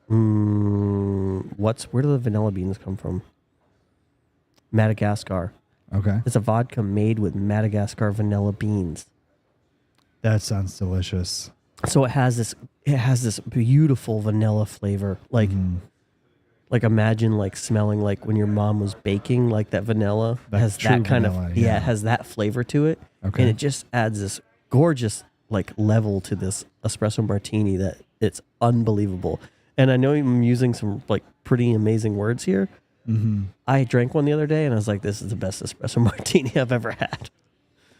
where do the vanilla beans come from? Madagascar. Okay. It's a vodka made with Madagascar vanilla beans. That sounds delicious. So it has this beautiful vanilla flavor. Like imagine like smelling like when your mom was baking, like that vanilla Like has true that kind vanilla, of yeah. it has that flavor to it. Okay. And it just adds this gorgeous like level to this espresso martini that it's unbelievable. And I know I'm using some like pretty amazing words here. I drank one the other day and I was like, this is the best espresso martini I've ever had.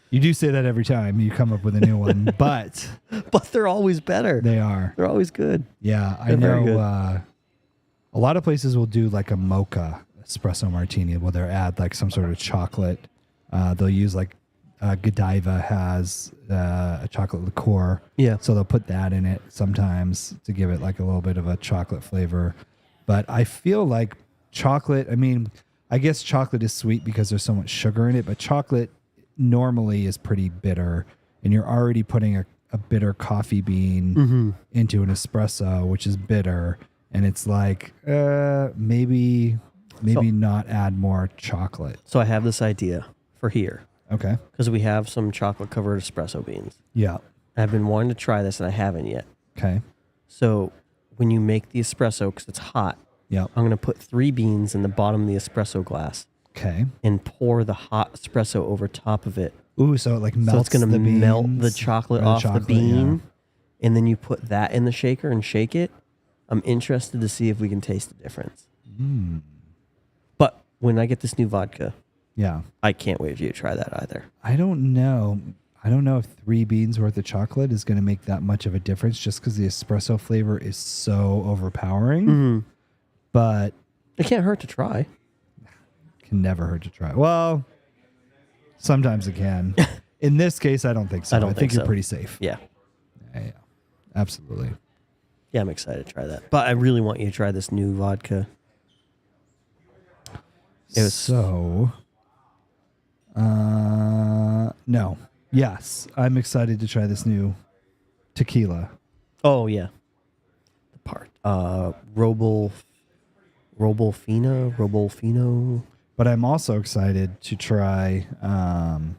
You do say that every time you come up with a new one, but But they're always better. they are. They're always good. Yeah, I They're very know. good. A lot of places will do like a mocha espresso martini where they'll add like some sort of chocolate. They'll use like Godiva has a chocolate liqueur. Yeah. So they'll put that in it sometimes to give it like a little bit of a chocolate flavor. But I feel like chocolate, I mean, I guess chocolate is sweet because there's so much sugar in it, but chocolate normally is pretty bitter. And you're already putting a bitter coffee bean into an espresso, which is bitter. And it's like, maybe not add more chocolate. So I have this idea for here Okay. because we have some chocolate covered espresso beans. Yeah. I've been wanting to try this and I haven't yet. Okay. So when you make the espresso, because it's hot, Yep. I'm going to put 3 beans in the bottom of the espresso glass Okay. and pour the hot espresso over top of it. Ooh, so it like melts So it's going to the melt beans the chocolate or off the chocolate, bean. And then you put that in the shaker and shake it. I'm interested to see if we can taste the difference. But when I get this new vodka, Yeah. I can't wait for you to try that either. I don't know. I don't know if 3 beans worth of chocolate is going to make that much of a difference just because the espresso flavor is so overpowering. But It can't hurt to try. can never hurt to try. Well, sometimes it can. In this case, I don't think so. I don't think you're so. pretty safe. Yeah. Yeah. Absolutely. Yeah, I'm excited to try that. But I really want you to try this new vodka. It was So, no. Yes, I'm excited to try this new tequila. Oh yeah. The part. Robolfino. But I'm also excited to try the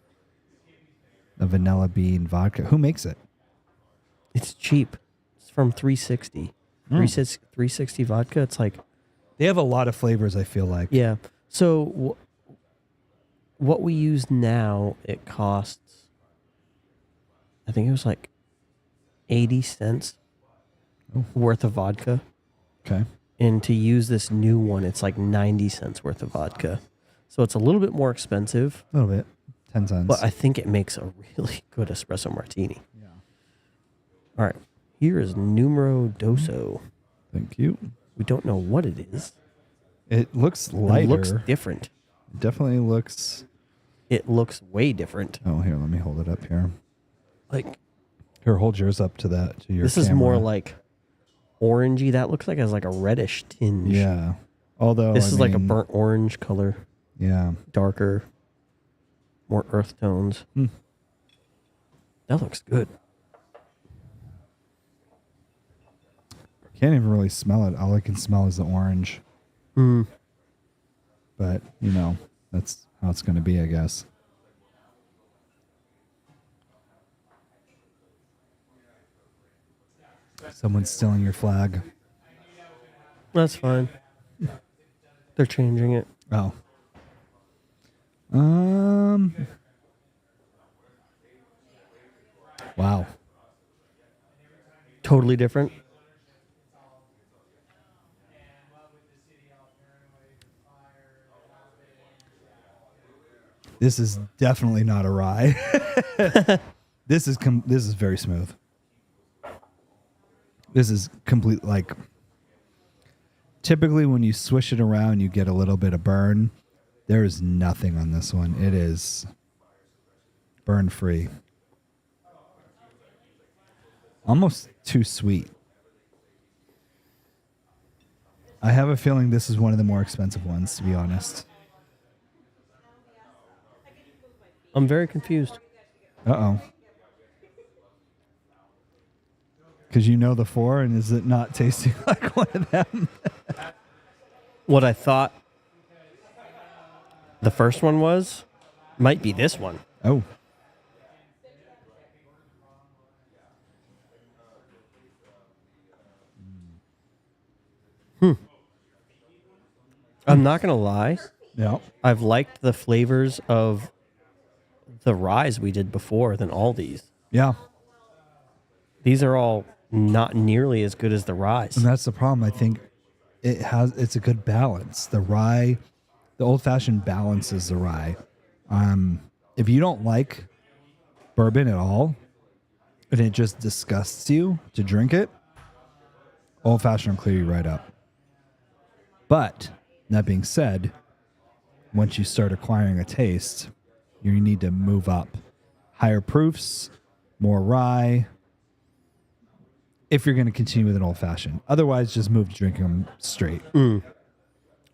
vanilla bean vodka. Who makes it? It's cheap. It's from 360. 360 vodka. It's like They have a lot of flavors, I feel like. yeah. So what we use now, it costs I think it was like 80 cents worth of vodka. Okay. And to use this new one, it's like 90 cents worth of vodka. So it's a little bit more expensive, A little bit. 10 cents. but I think it makes a really good espresso martini. Yeah. All right. Here is numero doso. Thank you. We don't know what it is. It looks lighter. It looks different. Definitely looks. It looks way different. Oh, here, let me hold it up here. Like Here, hold yours up to that, to your this is camera. more like orangey. That looks like it has like a reddish tinge. Yeah. Although, This I is like a mean, burnt orange color, Yeah. darker, more earth tones. That looks good. Can't even really smell it. All I can smell is the orange. But, that's how it's going to be, I guess. Someone's stealing your flag. That's fine. They're changing it. Oh. Wow. Totally different. This is definitely not a rye. This is very smooth. This is complete, like, typically when you swish it around, you get a little bit of burn. There is nothing on this one. It is burn free. Almost too sweet. I have a feeling this is one of the more expensive ones, to be honest. I'm very confused. Uh-oh. Because you know the 4, and is it not tasting like one of them? What I thought the first one might be this one. Oh. I'm not going to lie. Yeah. I've liked the flavors of the ryes we did before than all these. Yeah. These are all not nearly as good as the ryes. And that's the problem. I think it's a good balance. The rye, the old fashioned balances the rye. If you don't like bourbon at all, and it just disgusts you to drink it, old fashioned will clear you right up. But that being said, once you start acquiring a taste, you need to move up. Higher proofs, more rye, if you're going to continue with an old fashioned. Otherwise, just move to drinking them straight.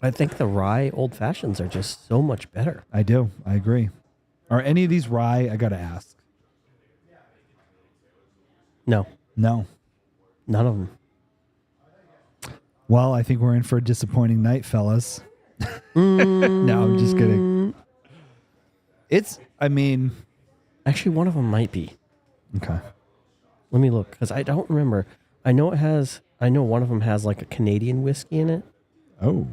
I think the rye old fashions are just so much better. I do. I agree. Are any of these rye? I got to ask. No, No. none of them. Well, I think we're in for a disappointing night, fellas. No, I'm just kidding. Actually, one of them might be. Okay. Let me look, because I don't remember. I know one of them has like a Canadian whiskey in it. Oh,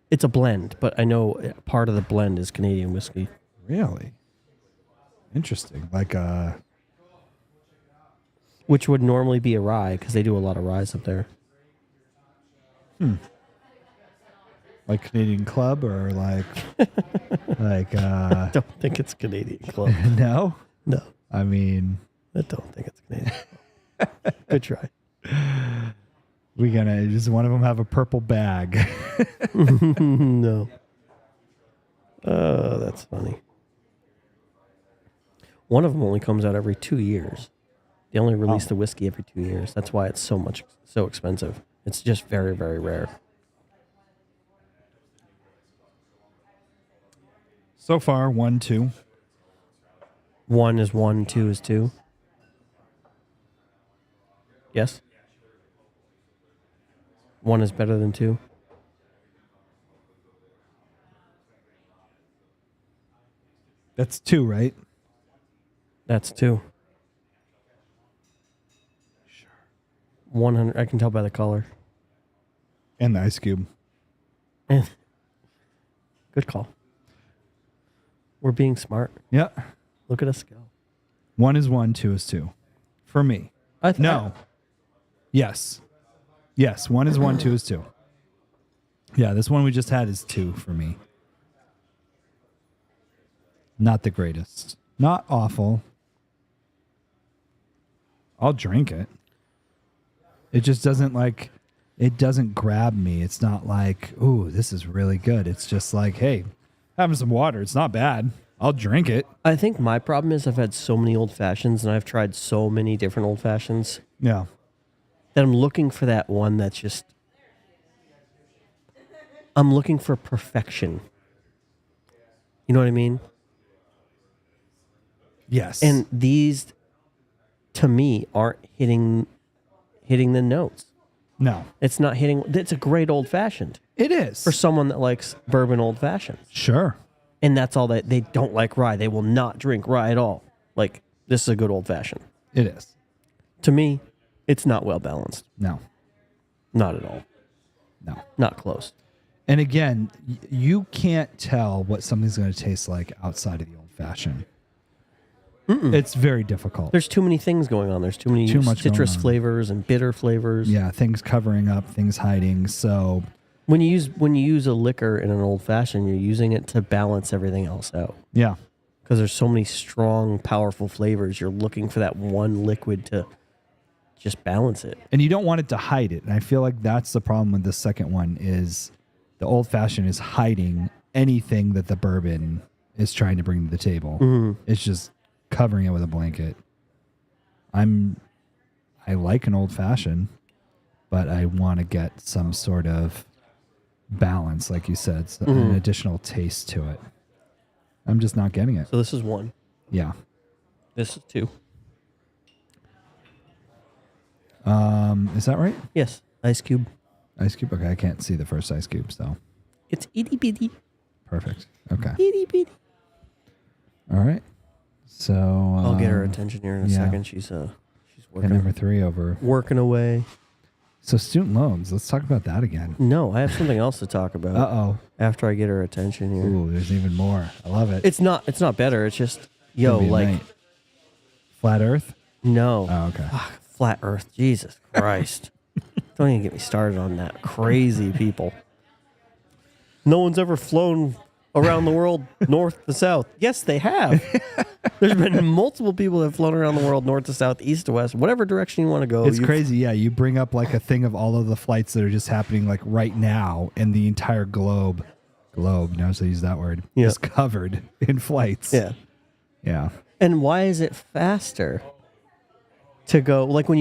It's a blend, but I know part of the blend is Canadian whiskey. really? Interesting. Which would normally be a rye, because they do a lot of ryes up there. Like Canadian Club or I don't think it's Canadian Club. no? No, I mean, I don't think it's Canadian Club. Good try. does one of them have a purple bag? No. Oh, that's funny. One of them only comes out every 2 years. They only release the whiskey every 2 years. That's why it's so expensive. It's just very, very rare. So far, 1, 2. 1 is 1, 2 is 2. Yes? 1 is better than 2. That's 2, right? That's 2. Sure. 100. I can tell by the color. And the ice cube. Good call. We're being smart. Yeah. Look at us go. 1 is 1, 2 is 2. For me. No. Yes. Yes. 1 is 1, 2 is 2. Yeah, this one we just had is 2 for me. Not the greatest. Not awful. I'll drink it. It just doesn't it doesn't grab me. It's not like, ooh, this is really good. It's just like, hey, having some water. It's not bad. I'll drink it. I think my problem is I've had so many old fashions and I've tried so many different old fashions Yeah. that I'm looking for that one that's just, I'm looking for perfection. You know what I mean? Yes. And these, to me, aren't hitting the notes. no, It's not hitting. It's a great old fashioned it is. for someone that likes bourbon old fashions. Sure. And that's all that they don't like rye. They will not drink rye at all. Like, this is a good old fashioned. It is. To me, it's not well balanced. No. Not at all. No. Not close. And again, you can't tell what something's going to taste like outside of the old fashioned. It's very difficult. There's too many things going on. There's too many much citrus going on. flavors and bitter flavors. Yeah, things covering up, things hiding. So, When you use a liquor in an old fashioned, you're using it to balance everything else out. yeah. Because there's so many strong, powerful flavors. You're looking for that one liquid to just balance it. And you don't want it to hide it. And I feel like that's the problem with the second one is the old fashioned is hiding anything that the bourbon is trying to bring to the table. It's just covering it with a blanket. I like an old fashioned, but I want to get some sort of balance, like you said, an additional taste to it. I'm just not getting it. So this is 1. Yeah. This is 2. Is that right? Yes. Ice Cube. Ice cube. Okay, I can't see the first ice cube, so It's itty bitty. perfect. Okay. Itty bitty. All right. So I'll get her attention here in a yeah. second. She's And working number 3 over. working away. So student loans. Let's talk about that again. No, I have something else to talk about Uh after I get her attention oh. here. Ooh, there's even more. I love it. It's not better. It's just Gonna be a like night. Flat Earth. no. Oh, okay. Flat Earth. Jesus Christ. Don't even get me started on that. Crazy people. No one's ever flown around the world north to south. Yes, they have. There's been multiple people that have flown around the world north to south, east to west, whatever direction you want to go. It's crazy. Yeah, you bring up like a thing of all of the flights that are just happening like right now, and the entire globe, notice I use that word, Yeah. is covered in flights. Yeah. Yeah. And why is it faster to go, like when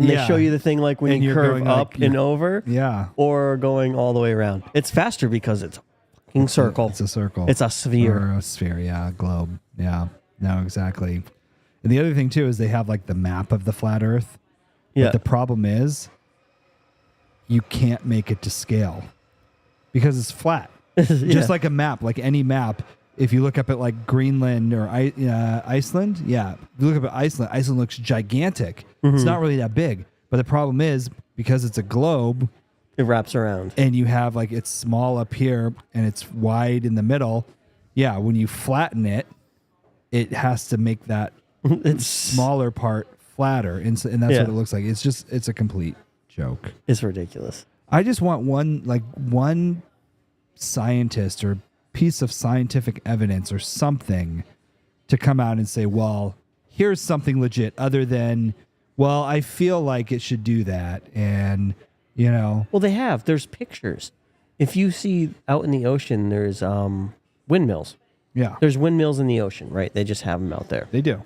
they Yeah. show you the thing, like when And you you're curve going, like, up and over, Yeah. or going all the way around? It's faster because it's a fucking circle. It's a circle. It's a sphere. Or a sphere, yeah. Globe. Yeah. No, exactly. And the other thing too is they have like the map of the flat Earth. Yeah. But the problem is you can't make it to scale because it's flat. Just like a map, like any map. If you look up at like Greenland or Iceland, yeah, if you look up at Iceland looks gigantic. It's not really that big. But the problem is because it's a globe It wraps around. and you have like it's small up here and it's wide in the middle. Yeah, when you flatten it, it has to make that It's smaller part flatter. And that's Yeah. what it looks like. It's a complete joke. It's ridiculous. I just want one scientist or piece of scientific evidence or something to come out and say, well, here's something legit other than, well, I feel like it should do that. And, Well, they have. There's pictures. If you see out in the ocean, there's windmills. yeah, There's windmills in the ocean, right? They just have them out there. they do.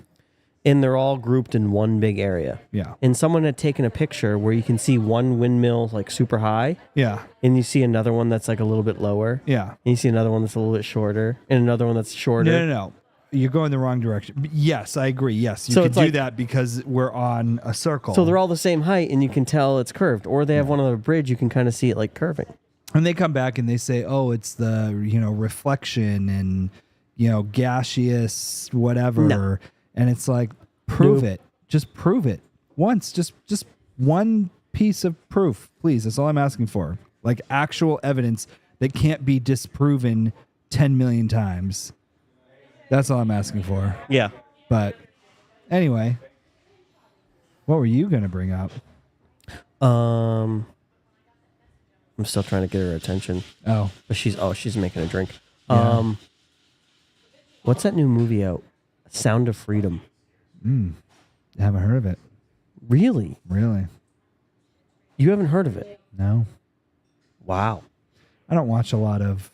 And they're all grouped in one big area. Yeah. And someone had taken a picture where you can see one windmill like super high, Yeah. and you see another one that's like a little bit lower. Yeah. And you see another one that's a little bit shorter, and another one that's shorter. No. You're going the wrong direction. Yes, I agree. Yes, you So can it's do like- that because we're on a circle. So they're all the same height, and you can tell it's curved. Or they have one on the bridge, you can kind of see it like curving. And they come back and they say, "Oh, it's the reflection and gaseous whatever." No. And it's like, prove Nope. it. Just prove it once. Just one piece of proof, please. That's all I'm asking for. Like actual evidence that can't be disproven 10 million times. That's all I'm asking for. Yeah. But anyway, what were you gonna bring up? I'm still trying to get her attention. Oh, But she's making a drink. Yeah. What's that new movie out? Sound of Freedom. I haven't heard of it. Really? Really? You haven't heard of it? No. Wow. I don't watch a lot of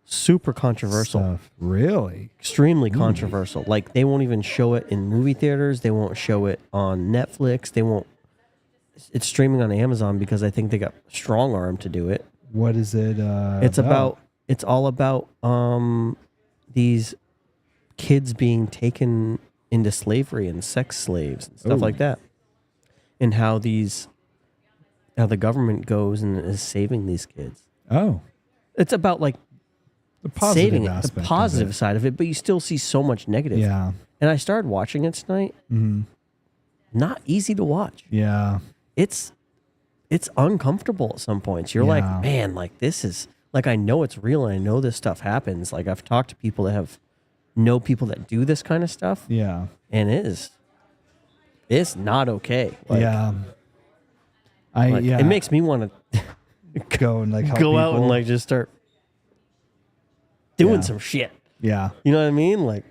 Super controversial. stuff. Really? Extremely controversial. Like they won't even show it in movie theaters. They won't show it on Netflix. They won't. It's streaming on Amazon because I think they got strong arm to do it. What is it? It's all about these kids being taken into slavery and sex slaves and stuff Ooh. like that, and how the government goes and is saving these kids. Oh, It's about like the positive saving it, the aspect. positive Of side of it, but you still see so much negative. it. Yeah. And I started watching it tonight. Not easy to watch. Yeah. It's uncomfortable at some points. You're like, Yeah. man, like this is like I know it's real and I know this stuff happens. Like I've talked to people that know people that do this kind of stuff, Yeah. and it's not okay. Like, yeah. It makes me want to go and like help go out and people. like just start doing Yeah. some shit. Yeah. You know what I mean? Like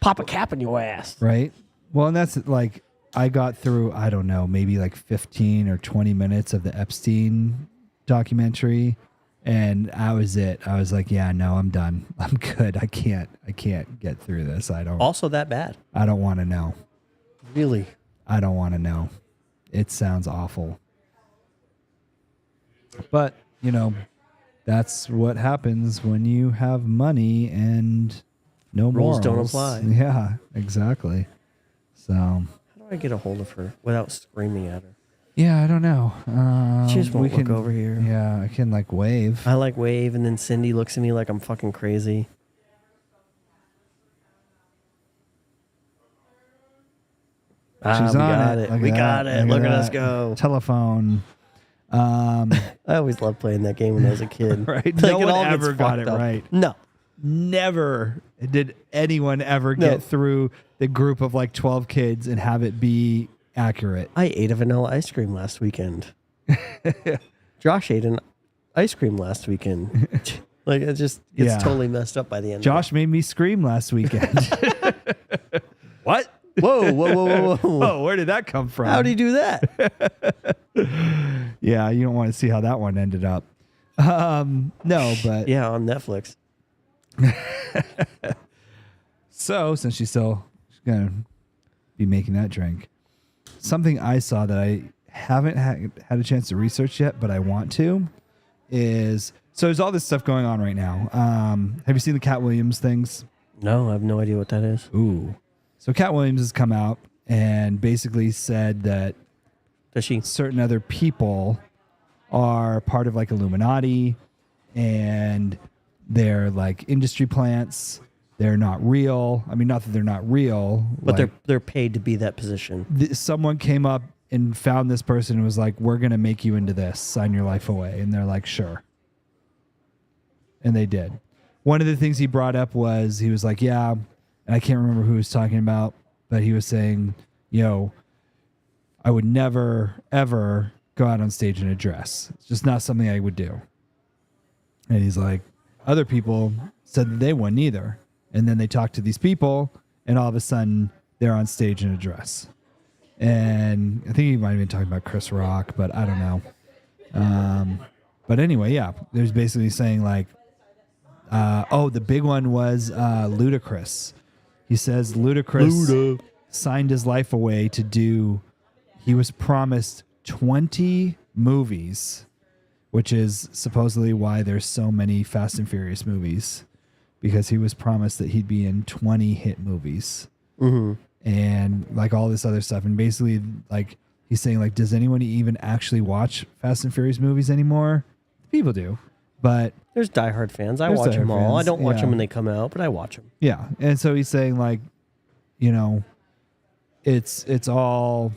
pop a cap in your ass. Right. Well, and that's like I got through, I don't know, maybe like 15 or 20 minutes of the Epstein documentary. And that was it. I was like, yeah, no, I'm done. I'm good. I can't get through this. I don't That bad. want to know. Really? I don't want to know. It sounds awful. But, that's what happens when you have money and no Rules don't morals. apply. Yeah, exactly. So, How do I get a hold of her without screaming at her? yeah, I don't know. She just won't we look over here. Yeah, I can like wave. I like wave, and then Cindy looks at me like I'm fucking crazy. She's we on got it. it. We got it. Look at us go. Telephone. I always loved playing that game when I was a kid. Right? Like, No it one all gets ever got fucked it up. right. No. Never did anyone ever No. get through the group of like 12 kids and have it be accurate. I ate a vanilla ice cream last weekend. Josh ate an ice cream last weekend. Like, it just gets Yeah. totally messed up by the end. Josh made me scream last weekend. What? Whoa, whoa, whoa, whoa, whoa. Oh, where did that come from? How'd he do that? Yeah, you don't want to see how that one ended up. No, but Yeah, on Netflix. so since she's gonna be making that drink, something I saw that I haven't had a chance to research yet, but I want to, is so there's all this stuff going on right now. Have you seen the Cat Williams things? No, I have no idea what that is. Ooh. So Cat Williams has come out and basically said that Does she? certain other people are part of like Illuminati and they're like industry plants. They're not real. I mean, not that they're not real. But like, they're paid to be that position. someone came up and found this person and was like, we're going to make you into this, sign your life away. And they're like, sure. And they did. One of the things he brought up was he was like, yeah, and I can't remember who he was talking about, but he was saying, I would never, ever go out on stage in a dress. It's just not something I would do. And he's like, other people said that they wouldn't either. And then they talked to these people, and all of a sudden, they're on stage in a dress. And I think he might have been talking about Chris Rock, but I don't know. But anyway, yeah, there's basically saying like, the big one was Ludacris. He says Ludacris signed his life away to do, he was promised 20 movies, which is supposedly why there's so many Fast and Furious movies, because he was promised that he'd be in 20 hit movies. Mm-hmm. And like all this other stuff. And basically like he's saying like, does anyone even actually watch Fast and Furious movies anymore? People do, but There's diehard fans. I There's watch them diehard all. I fans, don't watch yeah. them when they come out, but I watch them. yeah. And so he's saying like, it's all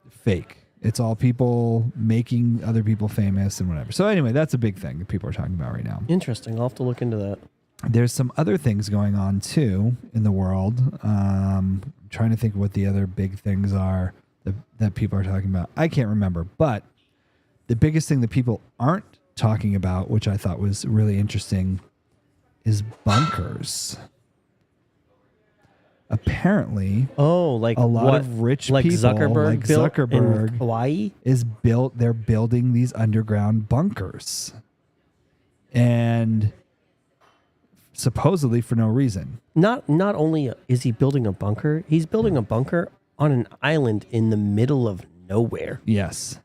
fake. It's all people making other people famous and whatever. So anyway, that's a big thing that people are talking about right now. Interesting. I'll have to look into that. There's some other things going on too in the world. I'm trying to think of what the other big things are that people are talking about. I can't remember, but the biggest thing that people aren't talking about, which I thought was really interesting, is bunkers. Apparently, like a lot what? of rich like people, Zuckerberg like built Zuckerberg, in Hawaii. they're building these underground bunkers, and supposedly for no reason. Not only is he building a bunker, he's building a bunker on an island in the middle of nowhere. Yes.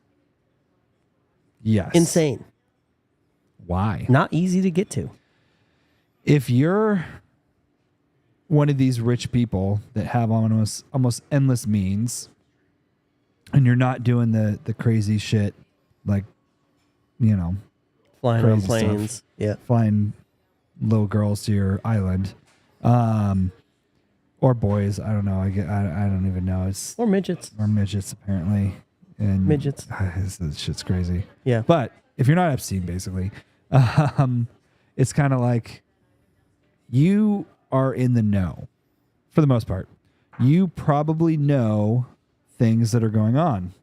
Insane. Why? Not easy to get to. If you're one of these rich people that have almost endless means, and you're not doing the crazy shit, like, Flying on crazy planes. stuff. Yeah. flying little girls to your island, or boys, I don't know. I don't even know. It's Or midgets. or midgets apparently, and Midgets. This shit's crazy. Yeah. But if you're not Epstein, basically, it's kind of like you are in the know for the most part. You probably know things that are going on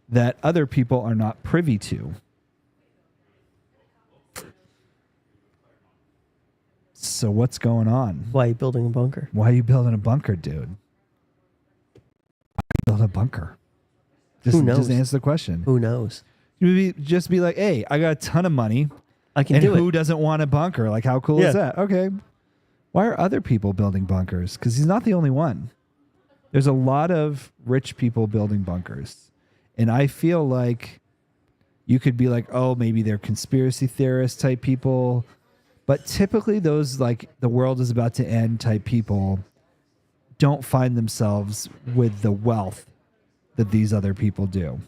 that other people are not privy to. So what's going on? Why are you building a bunker? Why are you building a bunker, dude? Why build a bunker? Who knows? Just answer the question. Who knows? Just be like, hey, I got a ton of money. I can And do who it. doesn't want a bunker? Like, how cool is Yeah. that? Okay. Why are other people building bunkers? Because he's not the only one. There's a lot of rich people building bunkers. And I feel like You could be like, oh, maybe they're conspiracy theorist type people. But typically those like the world is about to end type people don't find themselves with the wealth that these other people do.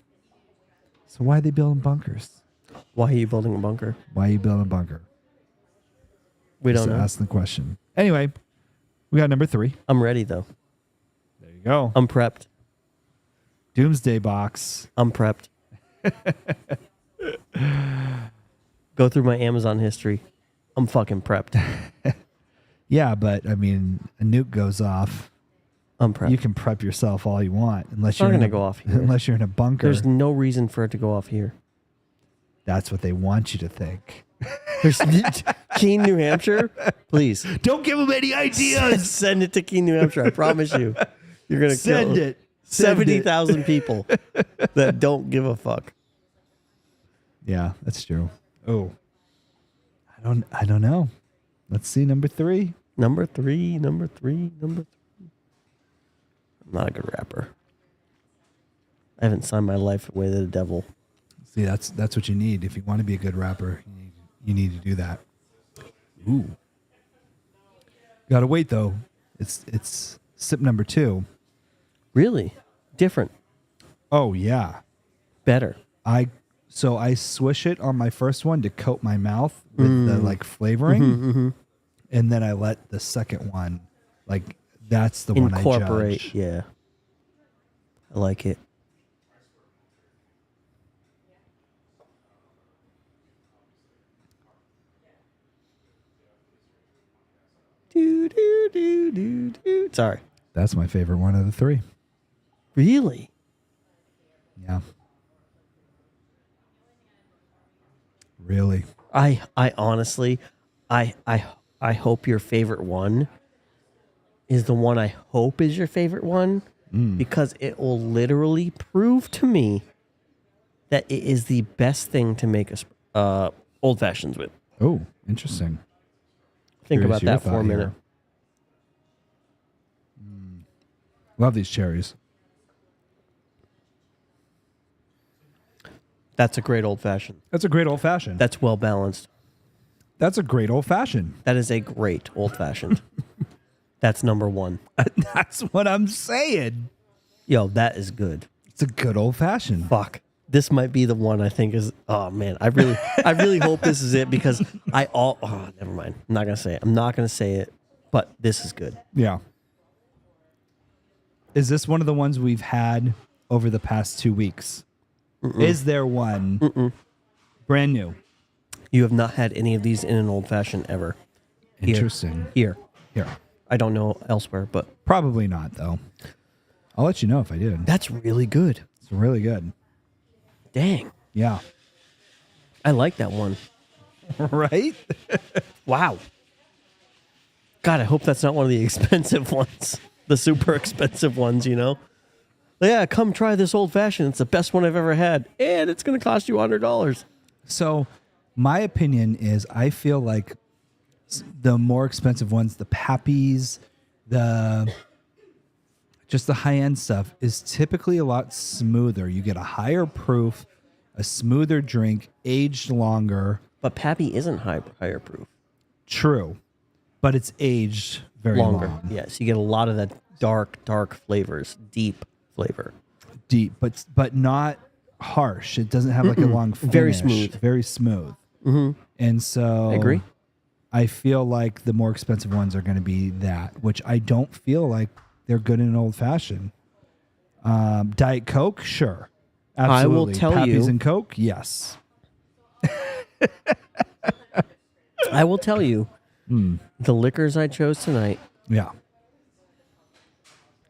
So why are they building bunkers? Why are you building a bunker? Why are you building a bunker? We don't Just know. ask the question. Anyway, we got number 3. I'm ready, though. There you go. I'm prepped. Doomsday box. I'm prepped. Go through my Amazon history. I'm fucking prepped. Yeah, but I mean, a nuke goes off. I'm prepped. You can prep yourself all you want, unless It's not you're gonna in a, go off here. unless you're in a bunker. There's no reason for it to go off here. That's what they want you to think. There's Keene, New Hampshire. Please Don't give them any ideas. send it to Keene, New Hampshire. I promise you, you're gonna Send kill it. Send it. 70,000 people that don't give a fuck. Yeah, that's true. Oh, I don't know. Let's see number 3. Number three. I'm not a good rapper. I haven't signed my life away to the devil. See, that's what you need if you want to be a good rapper. You need to do that. Ooh, gotta wait though. It's sip number 2. Really? Different. Oh yeah, Better. I swish it on my first one to coat my mouth with the like flavoring, and then I let the second one, like that's the one I Incorporate. judge. Yeah. I like it. Do. Sorry. That's my favorite one of the 3. Really? Yeah, really. I honestly, I hope your favorite one is the one I hope is your favorite one, because it will literally prove to me that it is the best thing to make a old fashions with. Oh, interesting. Think Curious about your that for a thought minute. here. Love these cherries. That's a great old fashioned. That's a great old fashioned. That's well balanced. That's a great old fashioned. That is a great old fashioned. That's number 1. That's what I'm saying. Yo, that is good. It's a good old fashioned. Fuck. This might be the one I think is. Oh man, I really hope this is it, because never mind. I'm not gonna say it. I'm not gonna say it. But this is good. Yeah. Is this one of the ones we've had over the past 2 weeks? Is there one brand new? You have not had any of these in an old fashioned ever. Interesting. Here. Here. I don't know elsewhere, but Probably not, though. I'll let you know if I did. that's really good. It's really good. Dang. Yeah. I like that one. Right? Wow. God, I hope that's not one of the expensive ones. The super expensive ones, you know? Yeah, come try this old fashioned. It's the best one I've ever had. And it's going to cost you $100. So, my opinion is I feel like the more expensive ones, the Pappies, just the high-end stuff is typically a lot smoother. You get a higher proof, a smoother drink, aged longer. But Pappy isn't higher proof. True, but it's aged very Longer. long. Yes, you get a lot of that dark flavors, deep flavor. Deep, but not harsh. It doesn't have like a long finish. Very smooth. Very smooth. And so I agree. I feel like the more expensive ones are going to be that, which I don't feel like they're good in an old fashioned. Diet Coke, sure. Absolutely. I will tell Pappies you- and Coke, yes. I will tell you, the liquors I chose tonight, Yeah.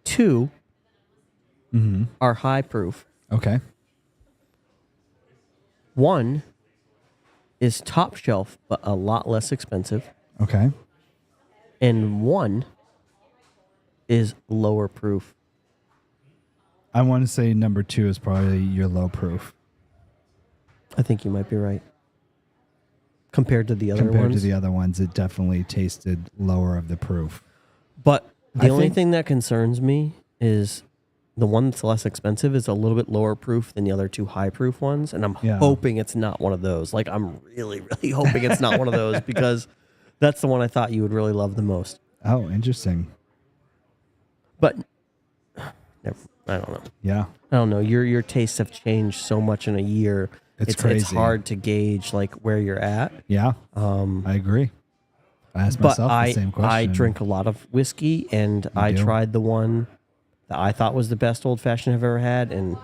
2 are high proof. Okay. 1 is top shelf, but a lot less expensive. Okay. And 1 is lower proof. I want to say number 2 is probably your low proof I think you might be right. Compared to the other compared ones. to the other ones. It definitely tasted lower of the proof. But the I only think- thing that concerns me is the one that's less expensive is a little bit lower proof than the other two high proof ones, and I'm hoping it's not one of those. Like, I'm really, really hoping it's not one of those because that's the one I thought you would really love the most. Oh, interesting. But I don't know. Yeah. I don't know. Your tastes have changed so much in a year. It's crazy. It's hard to gauge like where you're at. Yeah. I agree. I asked myself the same question. I drink a lot of whiskey, and I tried the one that I thought was the best old fashioned I've ever had, and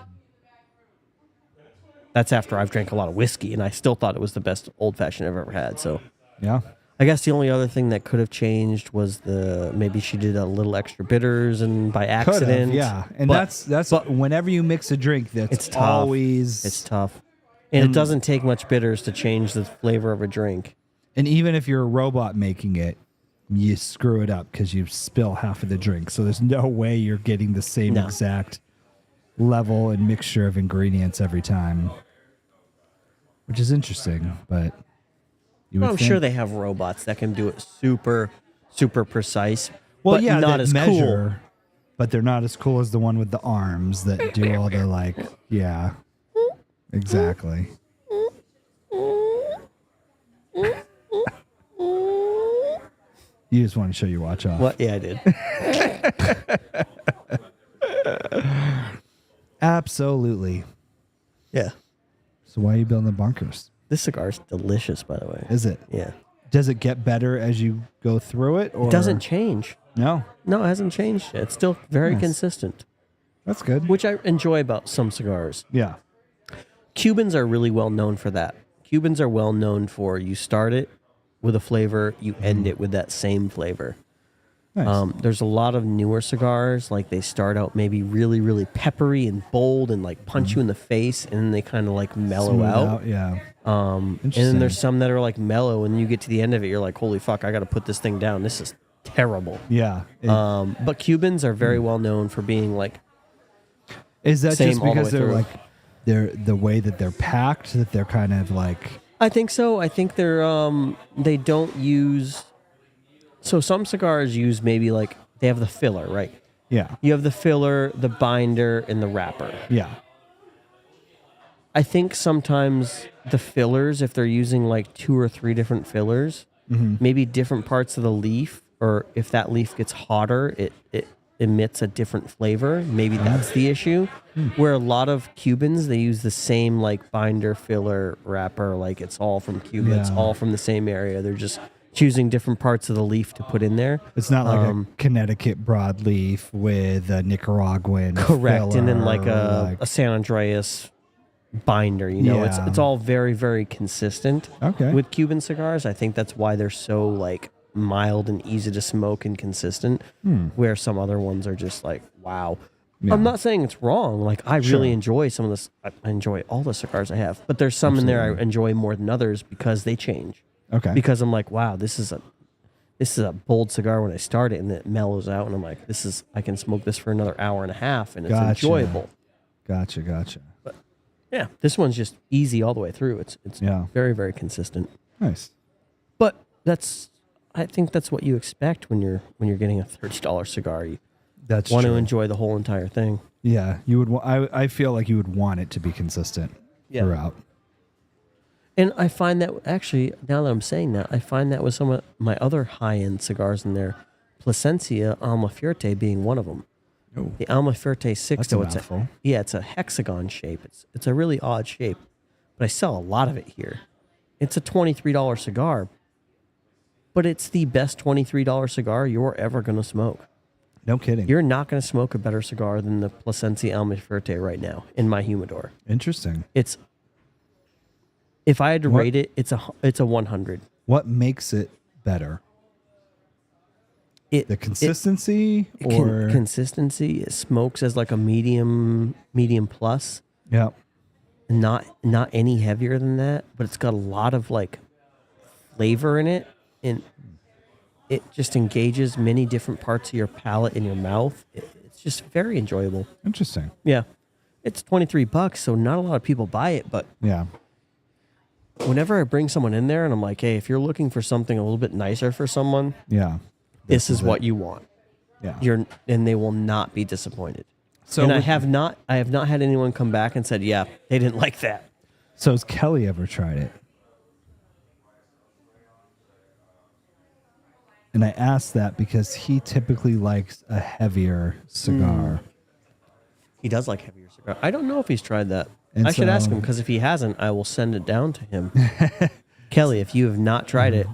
that's after I've drank a lot of whiskey, and I still thought it was the best old fashioned I've ever had. So yeah. I guess the only other thing that could have changed was maybe she did a little extra bitters and by accident. Yeah. And that's whenever you mix a drink, it's tough. always It's tough. And it doesn't take much bitters to change the flavor of a drink. And even if you're a robot making it, you screw it up because you spill half of the drink. So there's no way you're getting the same exact level and mixture of ingredients every time, which is interesting. But I'm sure they have robots that can do it super, super precise. Well, but yeah, not that as measure, cool. But they're not as cool as the one with the arms that do all the like, yeah, exactly. You just want to show your watch off. What? Yeah, I did. Absolutely. Yeah. So why are you building the bunkers? This cigar is delicious, by the way. Is it? Yeah. Does it get better as you go through it? Or? It doesn't change. No. No, it hasn't changed yet. It's still very consistent. That's good. Which I enjoy about some cigars. Yeah. Cubans are really well known for that. Cubans are well known for you start it with a flavor, you end it with that same flavor. Nice. There's a lot of newer cigars, like they start out maybe really, really peppery and bold and like punch you in the face, and then they kind of like mellow Smooth out. Yeah. And then there's some that are like mellow, and you get to the end of it, you're like, holy fuck, I got to put this thing down. This is terrible. Yeah. But Cubans are very well known for being like, is that same just all the because way they're through. like the way that they're packed, that they're kind of like? I think so. I think they don't use. So some cigars use maybe like they have the filler, right? Yeah. You have the filler, the binder, and the wrapper. Yeah. I think sometimes the fillers, if they're using like 2 or 3 different fillers, maybe different parts of the leaf, or if that leaf gets hotter, it emits a different flavor. Maybe that's the issue. Where a lot of Cubans, they use the same like binder, filler, wrapper, like it's all from Cuba. It's all from the same area. They're just choosing different parts of the leaf to put in there. It's not like a Connecticut broadleaf with a Nicaraguan correct, filler, and then like a San Andreas binder. You know, it's all very, very consistent. Okay. With Cuban cigars, I think that's why they're so like mild and easy to smoke and consistent. Where some other ones are just like, wow. Yeah. I'm not saying it's wrong. Like I really enjoy some of this. I enjoy all the cigars I have, but there's some in there I enjoy more than others because they change. Okay. Because I'm like, wow, this is a bold cigar when I start it, and it mellows out, and I'm like, I can smoke this for another hour and a half, and it's enjoyable. Gotcha. But yeah, this one's just easy all the way through. It's very, very consistent. Nice. But I think that's what you expect when you're getting a $30 cigar. You That's want true. to enjoy the whole entire thing. Yeah, you would. I feel like you would want it to be consistent throughout. And I find that actually, now that I'm saying that, I find that with some of my other high-end cigars in there, Plasencia Alma Fuerte being one of them. Oh. The Alma Fuerte 6, That's so a it's mouthful. it's a hexagon shape. It's a really odd shape, but I sell a lot of it here. It's a $23 cigar, but it's the best $23 cigar you're ever going to smoke. No kidding. You're not going to smoke a better cigar than the Plasencia Alma Fuerte right now in my humidor. Interesting. If I had to rate it, it's a 100. What makes it better? The consistency or consistency? It smokes as like a medium plus. Yeah. Not any heavier than that, but it's got a lot of like flavor in it, and it just engages many different parts of your palate in your mouth. It's just very enjoyable. Interesting. Yeah, it's $23, so not a lot of people buy it, but Yeah. whenever I bring someone in there and I'm like, hey, if you're looking for something a little bit nicer for someone, Yeah. this is what you want. Yeah. And they will not be disappointed. So and I with- have not had anyone come back and said, yeah, they didn't like that. So has Kelly ever tried it? And I asked that because he typically likes a heavier cigar. He does like heavier cigar. I don't know if he's tried that. And I should ask so- him, because if he hasn't, I will send it down to him. Kelly, if you have not tried it,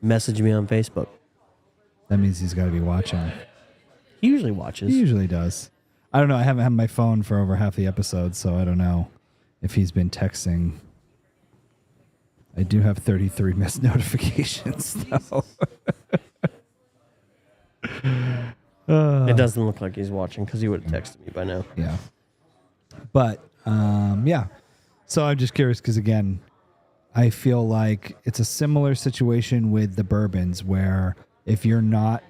message me on Facebook. That means he's got to be watching. He usually watches. He usually does. I don't know. I haven't had my phone for over half the episode, so I don't know if he's been texting. I do have 33 missed notifications, though. It doesn't look like he's watching, because he would have texted me by now. Yeah. But, yeah. So I'm just curious because, again, I feel like it's a similar situation with the bourbons where if you're not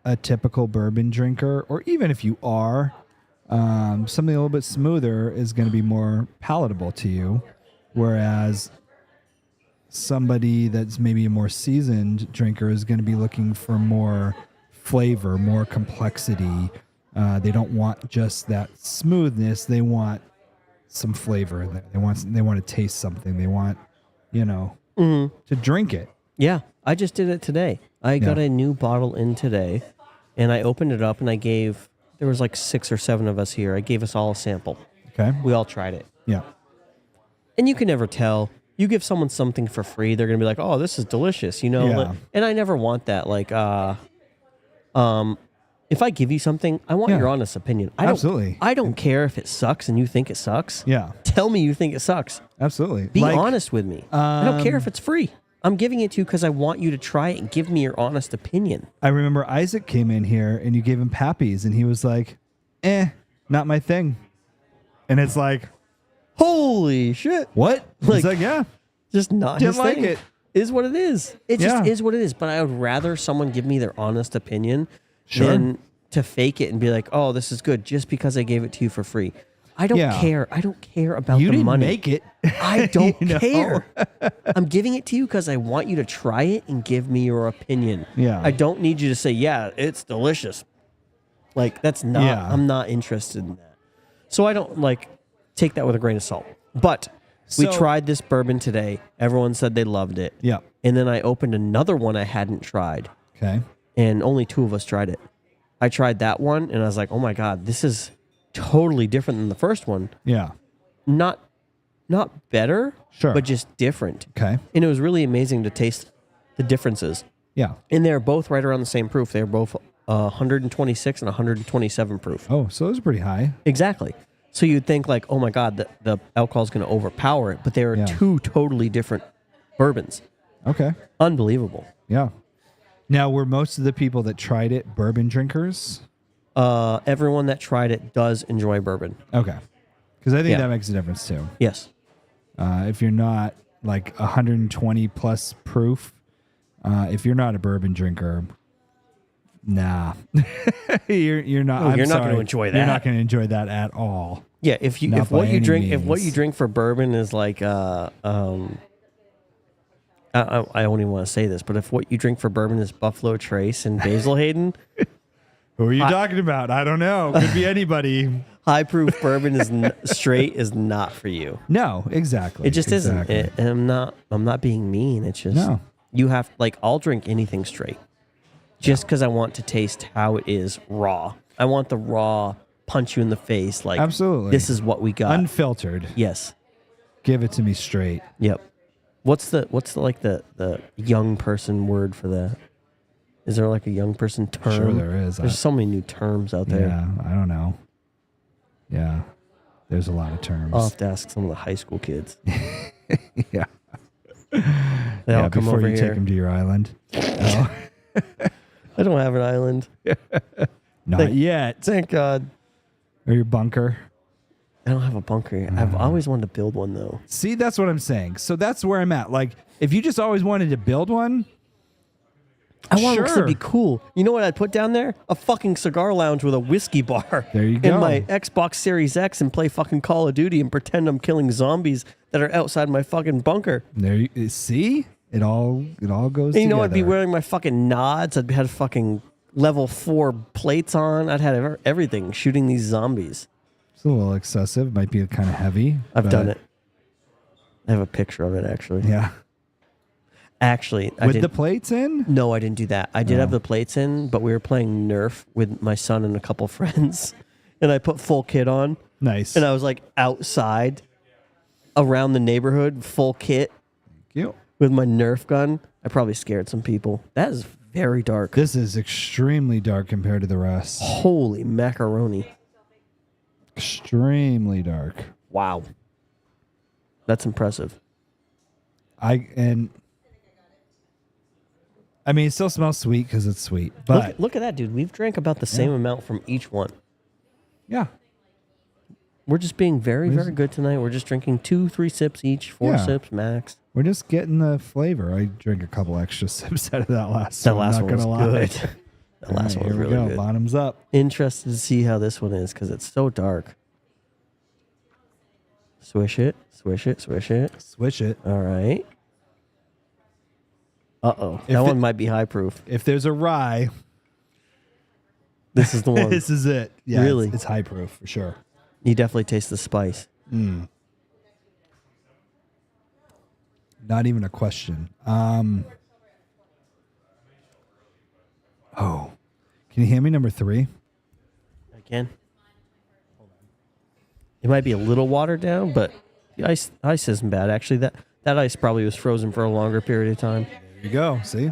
a typical bourbon drinker, or even if you are, something a little bit smoother is going to be more palatable to you. Whereas somebody that's maybe a more seasoned drinker is going to be looking for more flavor, more complexity. They don't want just that smoothness. They want some flavor in there. They want to taste something. They want, to drink it. Yeah, I just did it today. I got Yeah. a new bottle in today, and I opened it up, and there was like 6 or 7 of us here. I gave us all a sample. Okay. We all tried it. Yeah. And you can never tell. You give someone something for free, they're going to be like, oh, this is delicious, Yeah. And I never want that. Like, if I give you something, I want Yeah. your honest opinion. Absolutely. I don't care if it sucks and you think it sucks. Yeah. Tell me you think it sucks. Absolutely. Be honest with me. I don't care if it's free. I'm giving it to you because I want you to try it and give me your honest opinion. I remember Isaac came in here and you gave him Pappy's and he was like, not my thing. And it's like, Holy shit. what? Like- He's like, yeah. Just not Didn't his like thing. it. Is what it is. It Yeah. just is what it is. But I would rather someone give me their honest opinion Sure. than to fake it and be like, oh, this is good just because I gave it to you for free. I don't Yeah. care. I don't care about You the didn't money. make it. I don't You know? care. I'm giving it to you because I want you to try it and give me your opinion. Yeah. I don't need you to say, yeah, it's delicious. Like, that's not, Yeah. I'm not interested in that. So I don't take that with a grain of salt. But we So- tried this bourbon today. Everyone said they loved it. Yeah. And then I opened another one I hadn't tried, Okay. and only 2 of us tried it. I tried that one, and I was like, oh my God, this is totally different than the first one. Yeah. Not better, Sure. but just different. Okay. And it was really amazing to taste the differences. Yeah. And they're both right around the same proof. They're both 126 and 127 proof. Oh, so it was pretty high. Exactly. So you'd think like, oh my God, the alcohol is going to overpower it. But they are Yeah. 2 totally different bourbons. Okay. Unbelievable. Yeah. Now, were most of the people that tried it bourbon drinkers? Everyone that tried it does enjoy bourbon. Okay. Because I think Yeah. that makes a difference too. Yes. If you're not like 120 plus proof, if you're not a bourbon drinker, nah, you're not. Oh, I'm you're not sorry. gonna enjoy You're that. not going to enjoy that at all. Yeah, Not if by what you any drink if what means. you drink for bourbon is like I don't even want to say this, but if what you drink for bourbon is Buffalo Trace and Basil Hayden, Who are you talking about? I don't know. Could be anybody. high proof bourbon is straight is not for you. No, exactly. It just Exactly. isn't. And I'm not being mean. It's just No. you have I'll drink anything straight, just because I want to taste how it is raw. I want the raw punch you in the face. Like Absolutely. this is what we got. Unfiltered. Yes. Give it to me straight. Yep. What's the young person word for that? Is there like a young person term? Sure there is. There's so many new terms out there. Yeah, I don't know. Yeah, there's a lot of terms. I'll have to ask some of the high school kids. Yeah. They all come before over you here. take them to your island. Oh, I don't have an island. not Thank- yet. Thank God. Or your bunker. I don't have a bunker. I've always wanted to build one though. See, that's what I'm saying. So that's where I'm at. Like, if you just always wanted to build one, I want it Sure. to be cool. You know what I'd put down there? A fucking cigar lounge with a whiskey bar. There you go. And my Xbox Series X and play fucking Call of Duty and pretend I'm killing zombies that are outside my fucking bunker. there you see, it all goes And you know, together. I'd be wearing my fucking nods. I'd have fucking level 4 plates on. I'd had everything shooting these zombies. It's a little excessive. Might be kind of heavy. I've done it. I have a picture of it, actually. Yeah. Actually, With the plates in? No, I didn't do that. I did have the plates in, but we were playing Nerf with my son and a couple friends, and I put full kit on. Nice. And I was like outside around the neighborhood, full kit Thank you. with my Nerf gun. I probably scared some people. That is very dark. This is extremely dark compared to the rest. Holy macaroni. Extremely dark. Wow. That's impressive. I mean, it still smells sweet because it's sweet. But Look at that, dude. We've drank about the same amount from each one. yeah. We're just being very, very good tonight. We're just drinking 2-3 sips each, 4 Yeah. sips max. We're just getting the flavor. I drank a couple extra sips out of that last That one. last I'm one not was gonna lie. good. The last All one right, was here we really go. good. Bottoms up. Interested to see how this one is because it's so dark. Swish it, swish it, swish it. Switch it. All right. Uh-oh. If That it- one might be high proof. If there's a rye, This is the one. this is it. Yeah, Really? it's high proof for sure. You definitely taste the spice. Not even a question. Oh, can you hand me number 3? I can. It might be a little watered down, but the ice isn't bad. Actually, that ice probably was frozen for a longer period of time. There you go. See?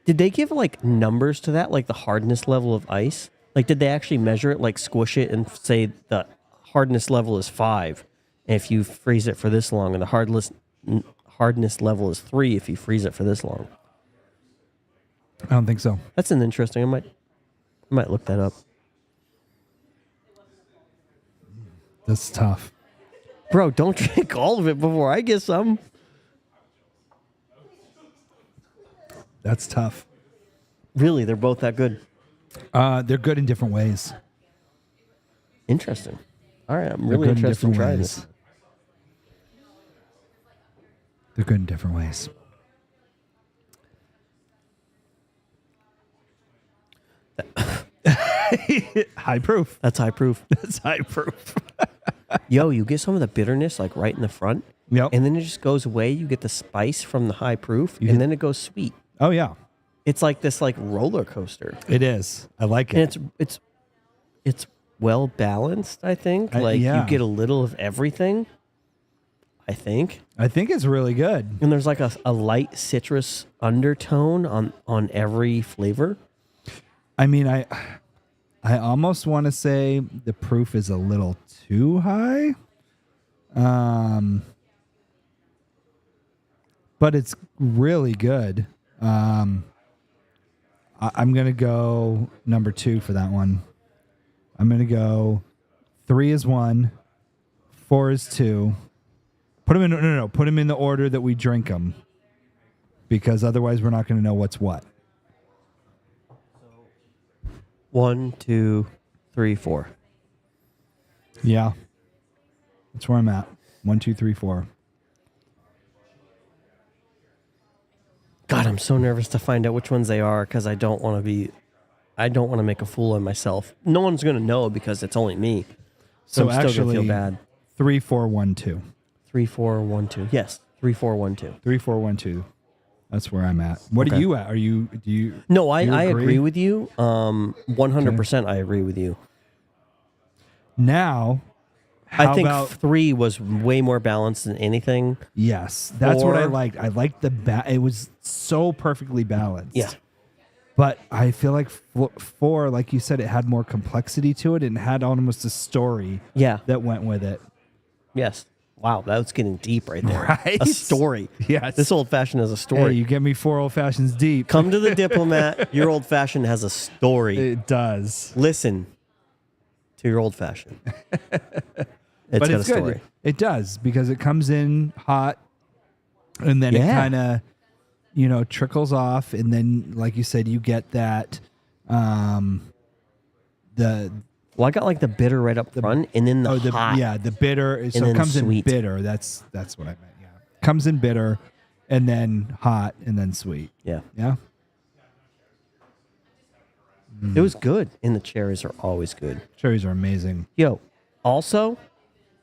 Did they give like numbers to that, like the hardness level of ice? Like, did they actually measure it, like squish it and say the hardness level is 5 if you freeze it for this long, and the hardness level is 3 if you freeze it for this long? I don't think so. That's an interesting. I might look that up. That's tough. Bro, don't drink all of it before I get some. That's tough. Really, they're both that good. They're good in different ways. Interesting. All right, I'm They're really good in interested in different trying ways. this. They're good in different ways. High proof. That's high proof. That's high proof. Yo, you get some of the bitterness like right in the front. Yep. And then it just goes away. You get the spice from the high proof, get- and then it goes sweet. Oh yeah, It's like this like roller coaster. it is. I like And it. it's well balanced, I think. Like yeah. you get a little of everything, I think. I think it's really good. And there's like a light citrus undertone on every flavor. I mean, I almost want to say the proof is a little too high. But it's really good. I'm going to go number 2 for that one. I'm going to go 3 is 1, 4 is 2. Put them in, no. Put them in the order that we drink them. Because otherwise we're not going to know what's what. 1, 2, 3, 4. Yeah. That's where I'm at. 1, 2, 3, 4. God, I'm so nervous to find out which ones they are because I don't want to make a fool of myself. No one's going to know because it's only me. So I'm still actually, going to feel bad. 3, 4, 1, 2. 3, 4, 1, 2. Yes, 3, 4, 1, 2. 3, 4, 1, 2. That's where I'm at. What are Okay. you at? Do you? No, I you agree with you. 100% I agree with you. Now, I how think about 3 was way more balanced than anything. yes? That's what I 4. liked. I liked it was so perfectly balanced. Yeah. But I feel like 4, like you said, it had more complexity to it and had almost a story Yeah. that went with it. Yes. Wow, that was getting deep right there. Right? A story. Yes. This old fashioned has a Hey, story. you get me 4 old fashions deep. Come to the Diplomat. Your old fashioned has a story. It does. Listen to your old fashioned. It's But got it's a story. good. It does because it comes in hot and then it Yeah. kind of, trickles off. And then, like you said, you get that, the Well, I got like the bitter right up front, and then the hot. the bitter. So it then comes sweet. in bitter. That's what I meant. Yeah, comes in bitter, And then hot and then sweet. Yeah. Yeah. It was good. And the cherries are always good. Cherries are amazing. Yo, also,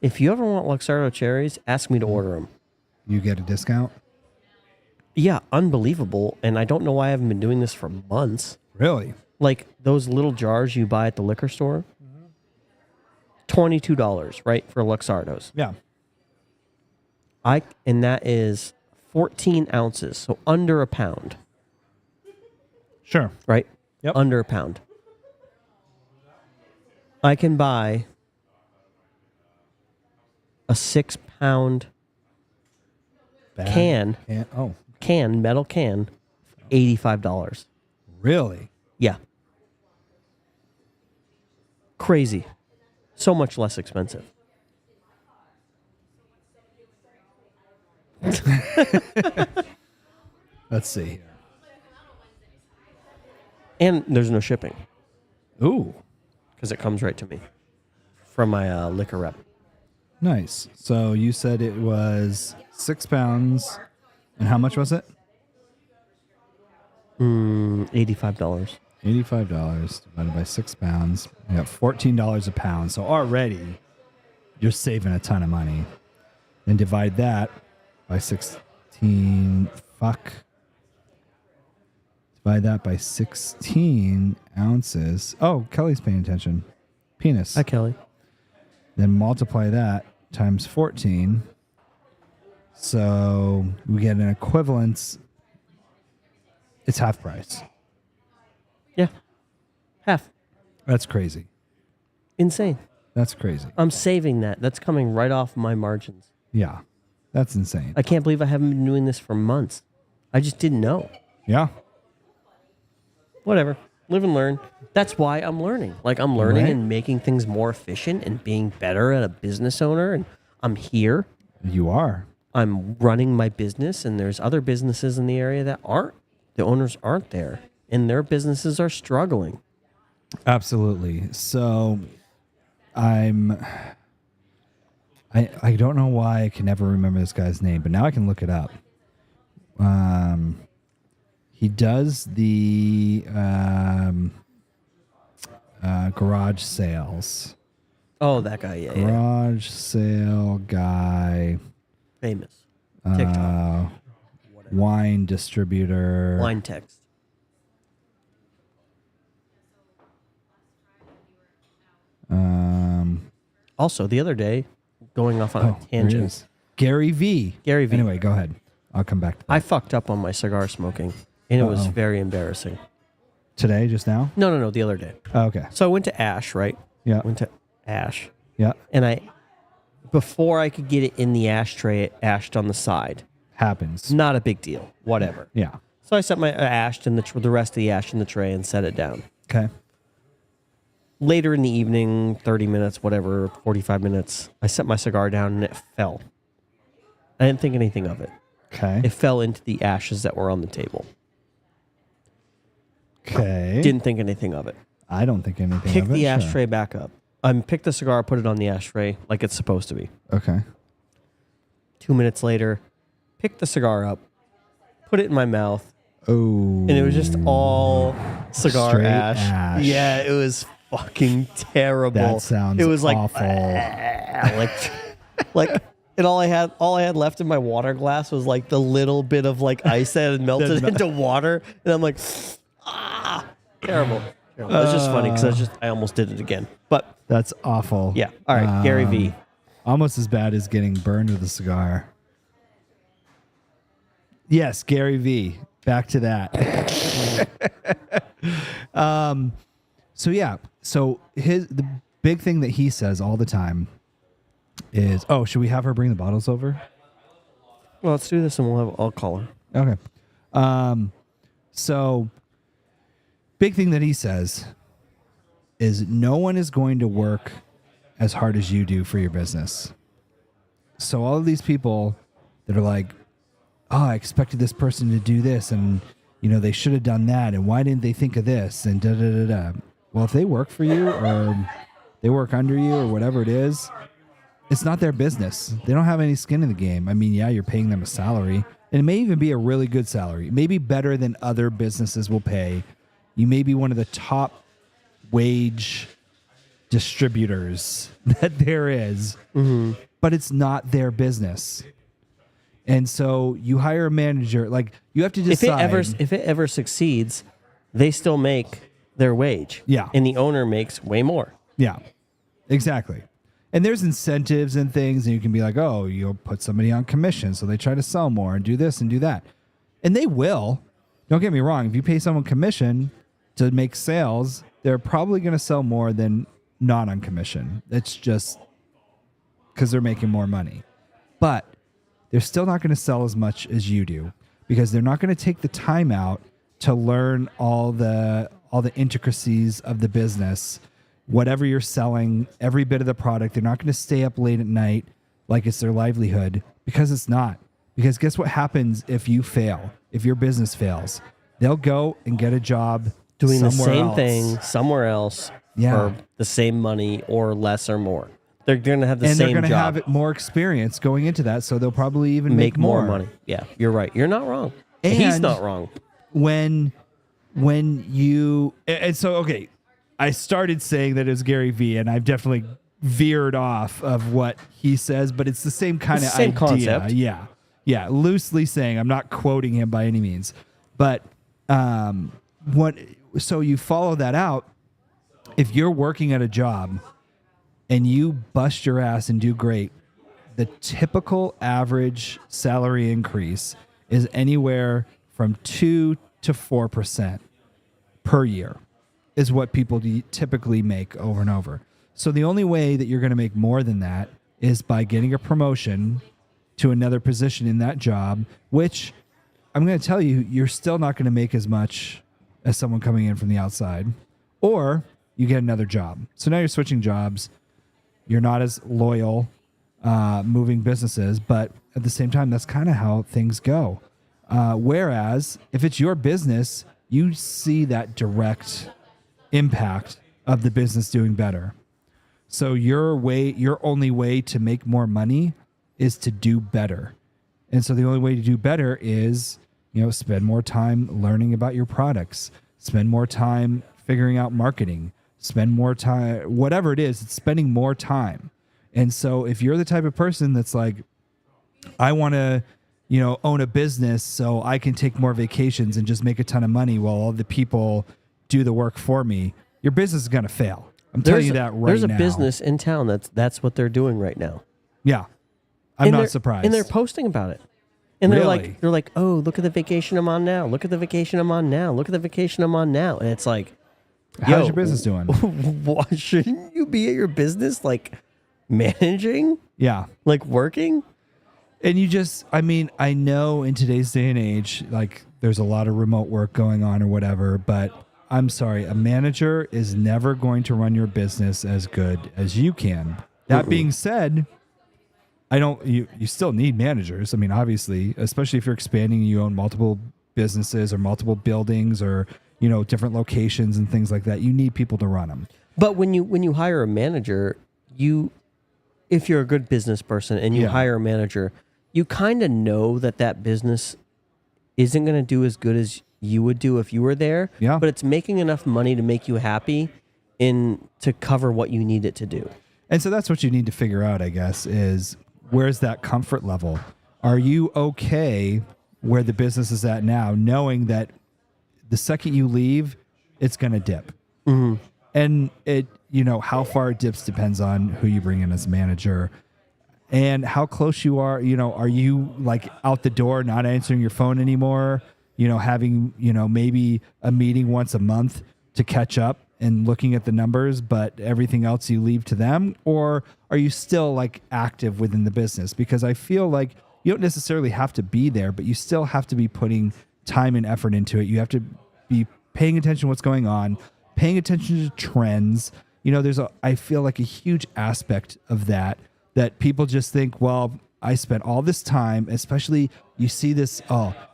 if you ever want Luxardo cherries, ask me to order them. You get a discount? Yeah, unbelievable. And I don't know why I haven't been doing this for months. Really? Like those little jars you buy at the liquor store, $22, right, for Luxardos. Yeah. And that is 14 ounces, so under a pound, Sure. right? Yep. Under a pound. I can buy a 6-pound Bad. can, Oh, metal can, $85. really? Yeah. Crazy. So much less expensive. Let's see here. And there's no shipping Ooh, because it comes right to me from my liquor rep. nice. So you said it was 6 pounds. And how much was it? $85. $85 divided by 6 pounds. You got $14 a pound. So already you're saving a ton of money. Then divide that by 16. Divide that by 16 ounces. Oh, Kelly's paying attention. Penis. Hi, Kelly. Then multiply that times 14. So we get an equivalence. It's half price. Yeah. Half. That's crazy. Insane. That's crazy. I'm saving that. That's coming right off my margins. Yeah. That's insane. I can't believe I haven't been doing this for months. I just didn't know. Yeah. Whatever. Live and learn. That's why I'm learning. Like I'm learning Right. and making things more efficient and being better at a business owner. And I'm here. You are. I'm running my business, and there's other businesses in the area that aren't. The owners aren't there, and their businesses are struggling. Absolutely. So I don't know why I can never remember this guy's name, but now I can look it up. He does the garage sales. Oh, that guy, yeah. Garage sale guy. Famous. TikTok. Wine distributor. Line text. Also, the other day, going off on a There he tangent, is. Gary V. Gary V. Anyway, go ahead. I'll come back to that. I fucked up on my cigar smoking, and it was Uh-oh. very embarrassing. Today, just now? No, the other day. Oh, okay. So I went to Ash, right? Yeah. Went to Ash, Yeah. and before I could get it in the ashtray, it ashed on the side. Happens. Not a big deal. Whatever. Yeah. So I set my ash in the rest of the ash in the tray and set it down. Okay. Later in the evening, 30 minutes, whatever, 45 minutes, I set my cigar down and it fell. I didn't think anything of it. Okay. It fell into the ashes that were on the table. Okay. Didn't think anything of it. I don't think anything Pick of it. the Sure. ashtray back up. Pick the cigar, put it on the ashtray like it's supposed to be. Okay. 2 minutes later, pick the cigar up, put it in my mouth, Oh. and it was just all cigar Straight ash. ash. Yeah, it was fucking terrible. That sounds it was like awful. like and all I had left in my water glass was like the little bit of like ice that had melted into water, and I'm like, terrible. It's just funny because I almost did it again. But That's awful. yeah, all right, Gary V. Almost as bad as getting burned with a cigar. Yes, Gary V. Back to that. So yeah. So the big thing that he says all the time is, "Oh, should we have her bring the bottles over?" Well, let's do this and I'll call her. Okay. So big thing that he says is no one is going to work as hard as you do for your business. So all of these people that are like, oh, I expected this person to do this and, you know, they should have done that. And why didn't they think of this? And da, da, da, da. Well, if they work for you or they work under you or whatever it is, it's not their business. They don't have any skin in the game. I mean, yeah, you're paying them a salary, And it may even be a really good salary, maybe better than other businesses will pay. You may be one of the top wage distributors that there is, but it's not their business. And so you hire a manager, like you have to decide. If it ever succeeds, they still make their wage. Yeah. And the owner makes way more. Yeah, exactly. And there's incentives and things, and you can be like, oh, you'll put somebody on commission, so they try to sell more and do this and do that. And they will. Don't get me wrong. If you pay someone commission to make sales, they're probably going to sell more than not on commission. It's just because they're making more money. But they're still not going to sell as much as you do because they're not going to take the time out to learn all the intricacies of the business. Whatever you're selling, every bit of the product, they're not going to stay up late at night like it's their livelihood, because it's not. Because guess what happens if you fail? If your business fails, they'll go and get a job doing the somewhere same else. thing somewhere else for the same money or less or more. They're going to have the and same they're going to job. have more experience going into that, so they'll probably even make more money. Yeah, you're right. You're not wrong. And he's not wrong. When you so okay, I started saying that it was Gary Vee, and I've definitely veered off of what he says, but it's the same kind of idea. Concept. Yeah, loosely saying. I'm not quoting him by any means, but so you follow that out. If you're working at a job and you bust your ass and do great, the typical average salary increase is anywhere from 2 to 4% per year is what people typically make over and over. So the only way that you're going to make more than that is by getting a promotion to another position in that job, which I'm going to tell you, you're still not going to make as much as someone coming in from the outside, or you get another job. So now you're switching jobs. You're not as loyal moving businesses, but at the same time, that's kind of how things go. Whereas if it's your business, you see that direct impact of the business doing better. So your only way to make more money is to do better. And so the only way to do better is, spend more time learning about your products, spend more time figuring out marketing, spend more time, whatever it is, it's spending more time. And so if you're the type of person that's like, I want to, own a business so I can take more vacations and just make a ton of money while all the people do the work for me, your business is going to fail. I'm telling you that right now. There's a business in town that's what they're doing right now. Yeah. I'm not surprised. And they're posting about it. And Really? they're like, oh, look at the vacation I'm on now. Look at the vacation I'm on now. Look at the vacation I'm on now. And it's like, how's your business doing? What, shouldn't you be at your business like managing? Yeah. Like working? And I know in today's day and age, like there's a lot of remote work going on or whatever, but I'm sorry, a manager is never going to run your business as good as you can. That being said, you still need managers. I mean, obviously, especially if you're expanding and you own multiple businesses or multiple buildings or, different locations and things like that, you need people to run them. But when you hire a manager, if you're a good business person and you hire a manager, you kind of know that business isn't going to do as good as you would do if you were there. Yeah. But it's making enough money to make you happy to cover what you need it to do. And so that's what you need to figure out, I guess, is where's that comfort level? Are you okay where the business is at now, knowing that the second you leave, it's going to dip? Mm-hmm. And how far it dips depends on who you bring in as manager and how close you are. Are you like out the door, not answering your phone anymore? Having, maybe a meeting once a month to catch up and looking at the numbers, but everything else you leave to them? Or are you still like active within the business? Because I feel like you don't necessarily have to be there, but you still have to be putting time and effort into it. You have to be paying attention to what's going on, paying attention to trends. I feel like a huge aspect of that people just think, well, I spent all this time, especially you see this,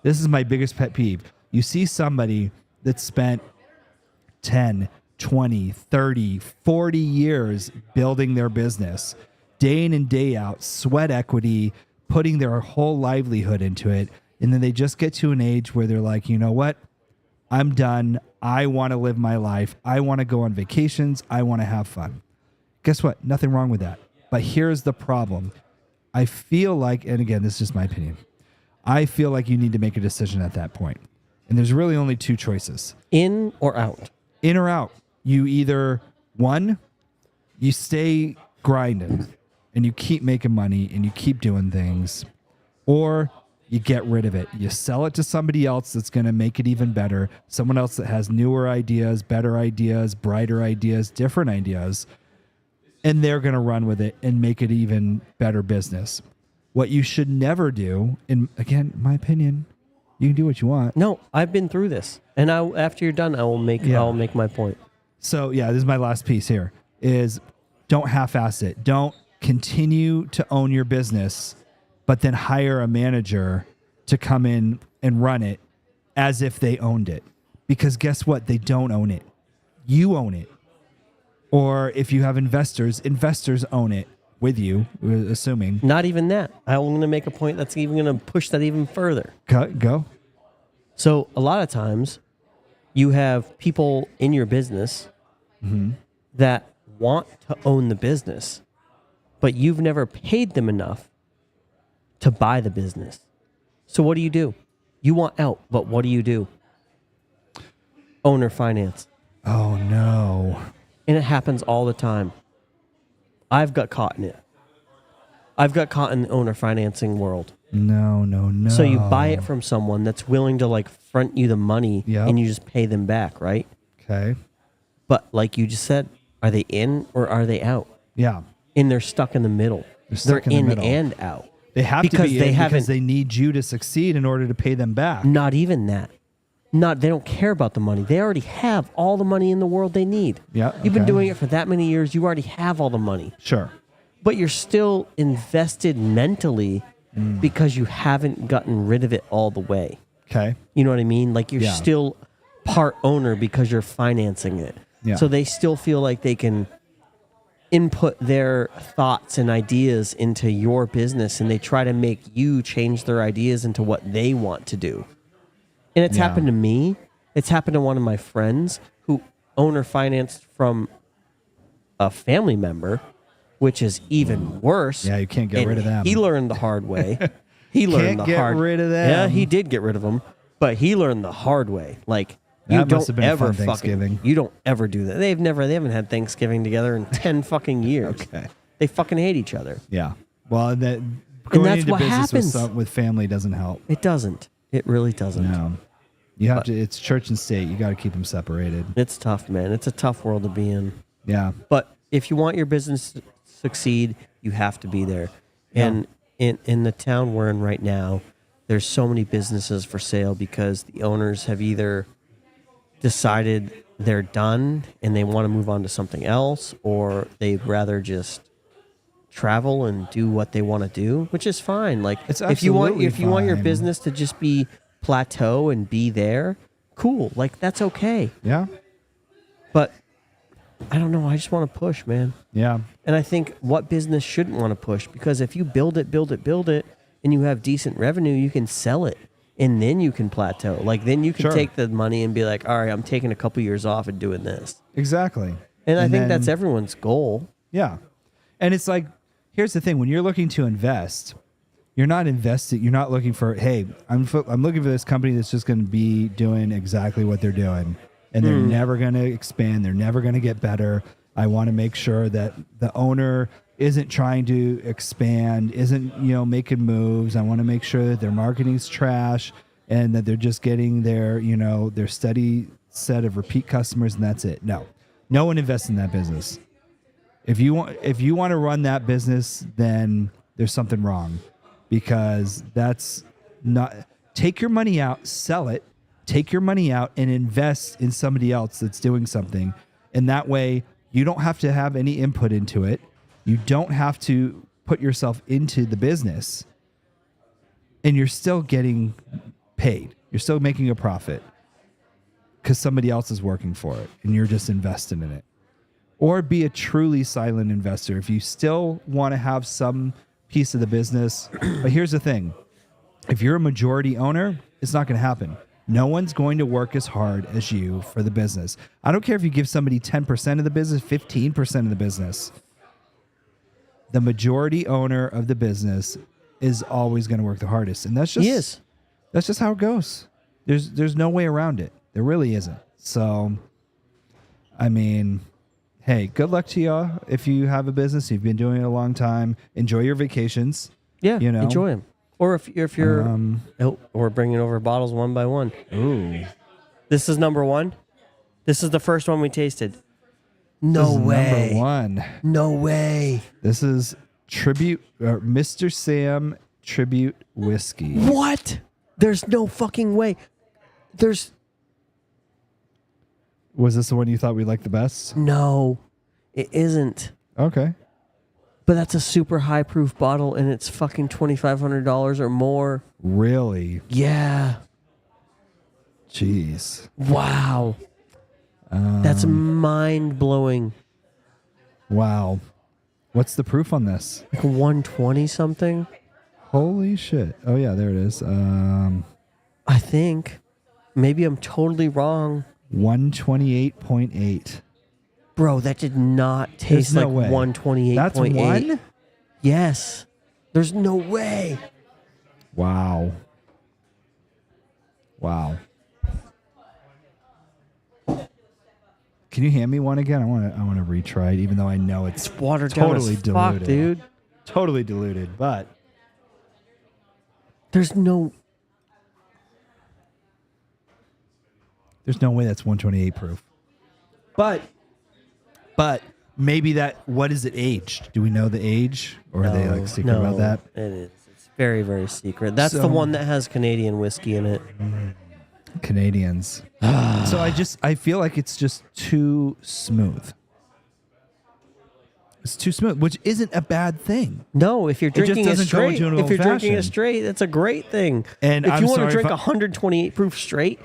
this is my biggest pet peeve. You see somebody that spent 10, 20, 30, 40 years building their business, day in and day out, sweat equity, putting their whole livelihood into it. and then they just get to an age where they're like, you know what? I'm done. I want to live my life. I want to go on vacations. I want to have fun. Guess what? Nothing wrong with that. But here's the problem. I feel like, and again, this is just my opinion, I feel like you need to make a decision at that point. And there's really only two choices. In or out? In or out. You either, one, you stay grinding and you keep making money and you keep doing things, or you get rid of it. You sell it to somebody else that's going to make it even better, someone else that has newer ideas, better ideas, brighter ideas, different ideas, and they're going to run with it and make it even better business. What you should never do, and again, my opinion, you can do what you want. No, I've been through this. And after you're done, I'll make my point. So, yeah, this is my last piece here, is don't half-ass it. Don't continue to own your business, but then hire a manager to come in and run it as if they owned it. Because guess what? They don't own it. You own it. Or if you have investors own it with you, assuming. Not even that. I'm going to make a point that's even going to push that even further. Go. So a lot of times you have people in your business that want to own the business, but you've never paid them enough to buy the business. So what do? You want out, but what do? Owner finance. Oh, no. And it happens all the time. I've got caught in it. I've got caught in the owner financing world. No. So you buy it from someone that's willing to like front you the money and you just pay them back, right? Okay. But like you just said, are they in or are they out? Yeah. And they're stuck in the middle. They're in and out. They have to be in because they need you to succeed in order to pay them back. Not even that. They don't care about the money. They already have all the money in the world they need. Yeah. You've been doing it for that many years. You already have all the money. Sure. But you're still invested mentally because you haven't gotten rid of it all the way. Okay. You know what I mean? Like you're still part owner because you're financing it. Yeah. So they still feel like they can input their thoughts and ideas into your business, and they try to make you change their ideas into what they want to do. And it's happened to me. It's happened to one of my friends who owner financed from a family member, which is even worse. Yeah, you can't get rid of them. He learned the hard way. He learned the hard way. Get rid of them. Yeah, he did get rid of them, but he learned the hard way. Like That you must don't have been a ever fun Thanksgiving. you don't ever do that. They haven't had Thanksgiving together in 10 fucking years. Okay. They fucking hate each other. Yeah. Well, going that's into what business happens. with family doesn't help. It doesn't. It really doesn't. No. You have to. It's church and state. You got to keep them separated. It's tough, man. It's a tough world to be in. Yeah. But if you want your business to succeed, you have to be there. And in the town we're in right now, there's so many businesses for sale because the owners have either decided they're done and they want to move on to something else, or they'd rather just travel and do what they want to do, which is fine. Like It's if you want absolutely your fine. business to just be plateau and be there, cool. Like that's okay. Yeah. But I don't know. I just want to push, man. Yeah. And I think what business shouldn't want to push? Because if you build it, and you have decent revenue, you can sell it, and then you can plateau. Like then you can Sure. take the money and be like, all right, I'm taking a couple years off and doing this. Exactly. And I think then- that's everyone's goal. Yeah. And it's like, here's the thing: when you're looking to invest, you're not investing. You're not looking for, hey, I'm looking for this company that's just going to be doing exactly what they're doing, and they're never going to expand. They're never going to get better. I want to make sure that the owner isn't trying to expand, isn't making moves. I want to make sure that their marketing's trash and that they're just getting their their steady set of repeat customers, and that's it. No one invests in that business. If you want to run that business, then there's something wrong, because that's not. Take your money out, sell it, take your money out and invest in somebody else that's doing something. And that way you don't have to have any input into it. You don't have to put yourself into the business, and you're still getting paid. You're still making a profit because somebody else is working for it and you're just investing in it. Or be a truly silent investor if you still want to have some piece of the business. But here's the thing. If you're a majority owner, it's not going to happen. No one's going to work as hard as you for the business. I don't care if you give somebody 10% of the business, 15% of the business. The majority owner of the business is always going to work the hardest. And that's just how it goes. There's no way around it. There really isn't. So, I mean, hey, good luck to y'all. If you have a business, you've been doing it a long time, enjoy your vacations. Yeah, you know, enjoy them. Or if you're, we're bringing over bottles one by one. Ooh. This is number one. This is the first one we tasted. This No is way. Number one. No way. This is Mr. Sam Tribute Whiskey. What? There's no fucking way. Was this the one you thought we liked the best? No, it isn't. Okay. But that's a super high proof bottle and it's fucking $2,500 or more. Really? Yeah. Jeez. Wow. That's mind blowing. Wow. What's the proof on this? Like 120 something? Holy shit. Oh, yeah, there it is. I think. Maybe I'm totally wrong. 128.8. Bro, that did not taste like way. 128.8. That's one? Yes. There's no way. Wow. Wow. Can you hand me one again? I want to retry it, even though I know it's Watered totally down as fuck, diluted. dude. Totally diluted, but There's no way that's 128 proof. But maybe what is it aged? Do we know the age? Or are they like secret about that? It is. It's very, very secret. That's the So- one that has Canadian whiskey in it. Canadians. So I feel like it's just too smooth. It's too smooth, which isn't a bad thing. No, if you're just drinking it doesn't go straight, into an if you're drinking it old-fashioned. straight, that's a great thing. And if I'm you want sorry to if drink I- 128 proof straight,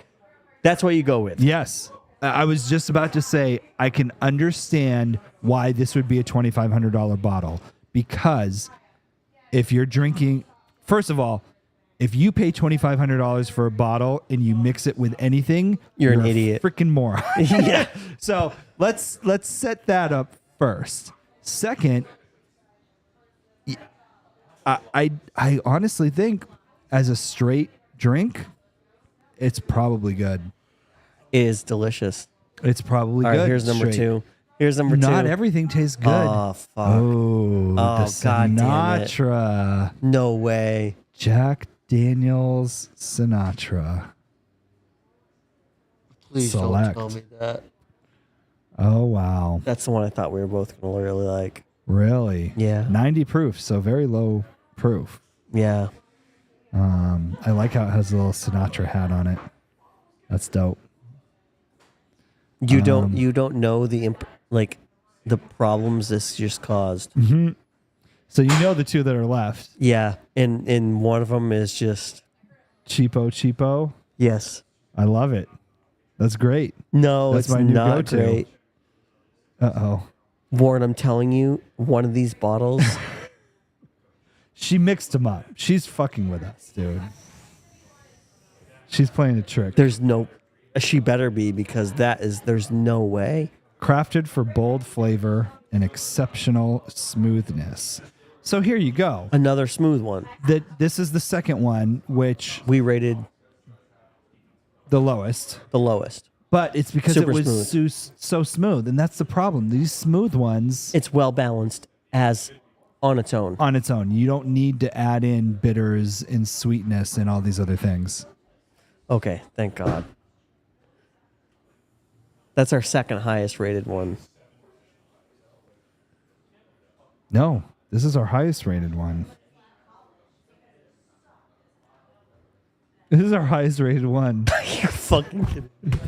that's what you go with. Yes. I was just about to say, I can understand why this would be a $2,500 bottle. Because if you're drinking, first of all, if you pay $2,500 for a bottle and you mix it with anything, You're an idiot. Freaking moron. Yeah. So let's set that up first. Second, I honestly think as a straight drink, it's probably good. Is delicious. It's probably All good. right, here's number straight. two. Here's number two. Not everything tastes good. Oh, fuck. Oh, the God damn it. Sinatra. No way. Jack Daniels Sinatra. Please Select. don't tell me that. Oh, wow. That's the one I thought we were both going to really like. Really? Yeah. 90 proof, so very low proof. Yeah. I like how it has a little Sinatra hat on it. That's dope. You don't know the problems this just caused. So you know the two that are left. Yeah, and one of them is just Cheapo. yes. I love it. That's great. No, That's it's my new not go-to. great. Uh-oh. Warren, I'm telling you, one of these bottles. She mixed them up. She's fucking with us, dude. She's playing a trick. She better be, because there's no way. Crafted for bold flavor and exceptional smoothness. So here you go. Another smooth one. This is the second one, which We rated the lowest. the lowest. But it's because Super it was so smooth, and that's the problem. These smooth ones, It's well balanced as on its own. on its own, you don't need to add in bitters and sweetness and all these other things. Okay, thank God. That's our second highest rated one. No, this is our highest rated one. This is our highest rated one. You fucking kidding me.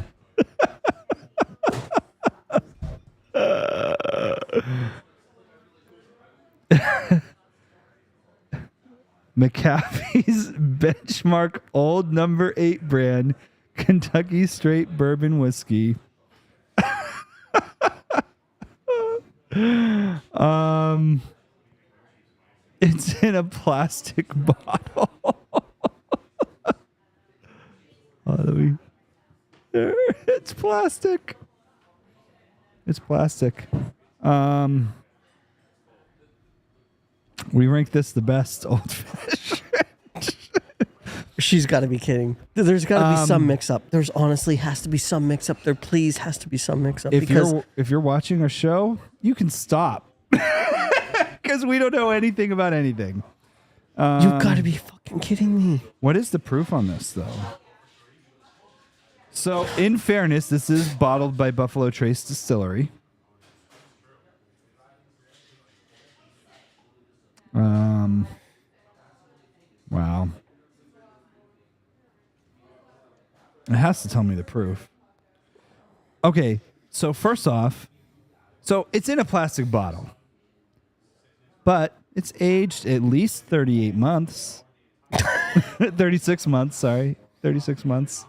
McAfee's Benchmark Old Number 8 brand Kentucky Straight Bourbon Whiskey. It's in a plastic bottle. It's plastic. It's plastic. We rank this the best old fashioned. She's got to be kidding. There's got to be some mix-up. There's honestly has to be some mix-up. There please has to be some mix-up. If you're watching our show, you can stop. Because we don't know anything about anything. You've got to be fucking kidding me. What is the proof on this, though? So, in fairness, this is bottled by Buffalo Trace Distillery. Wow. It has to tell me the proof. Okay, so first off, so it's in a plastic bottle, but it's aged at least 38 months. 36 months, sorry. 36 months.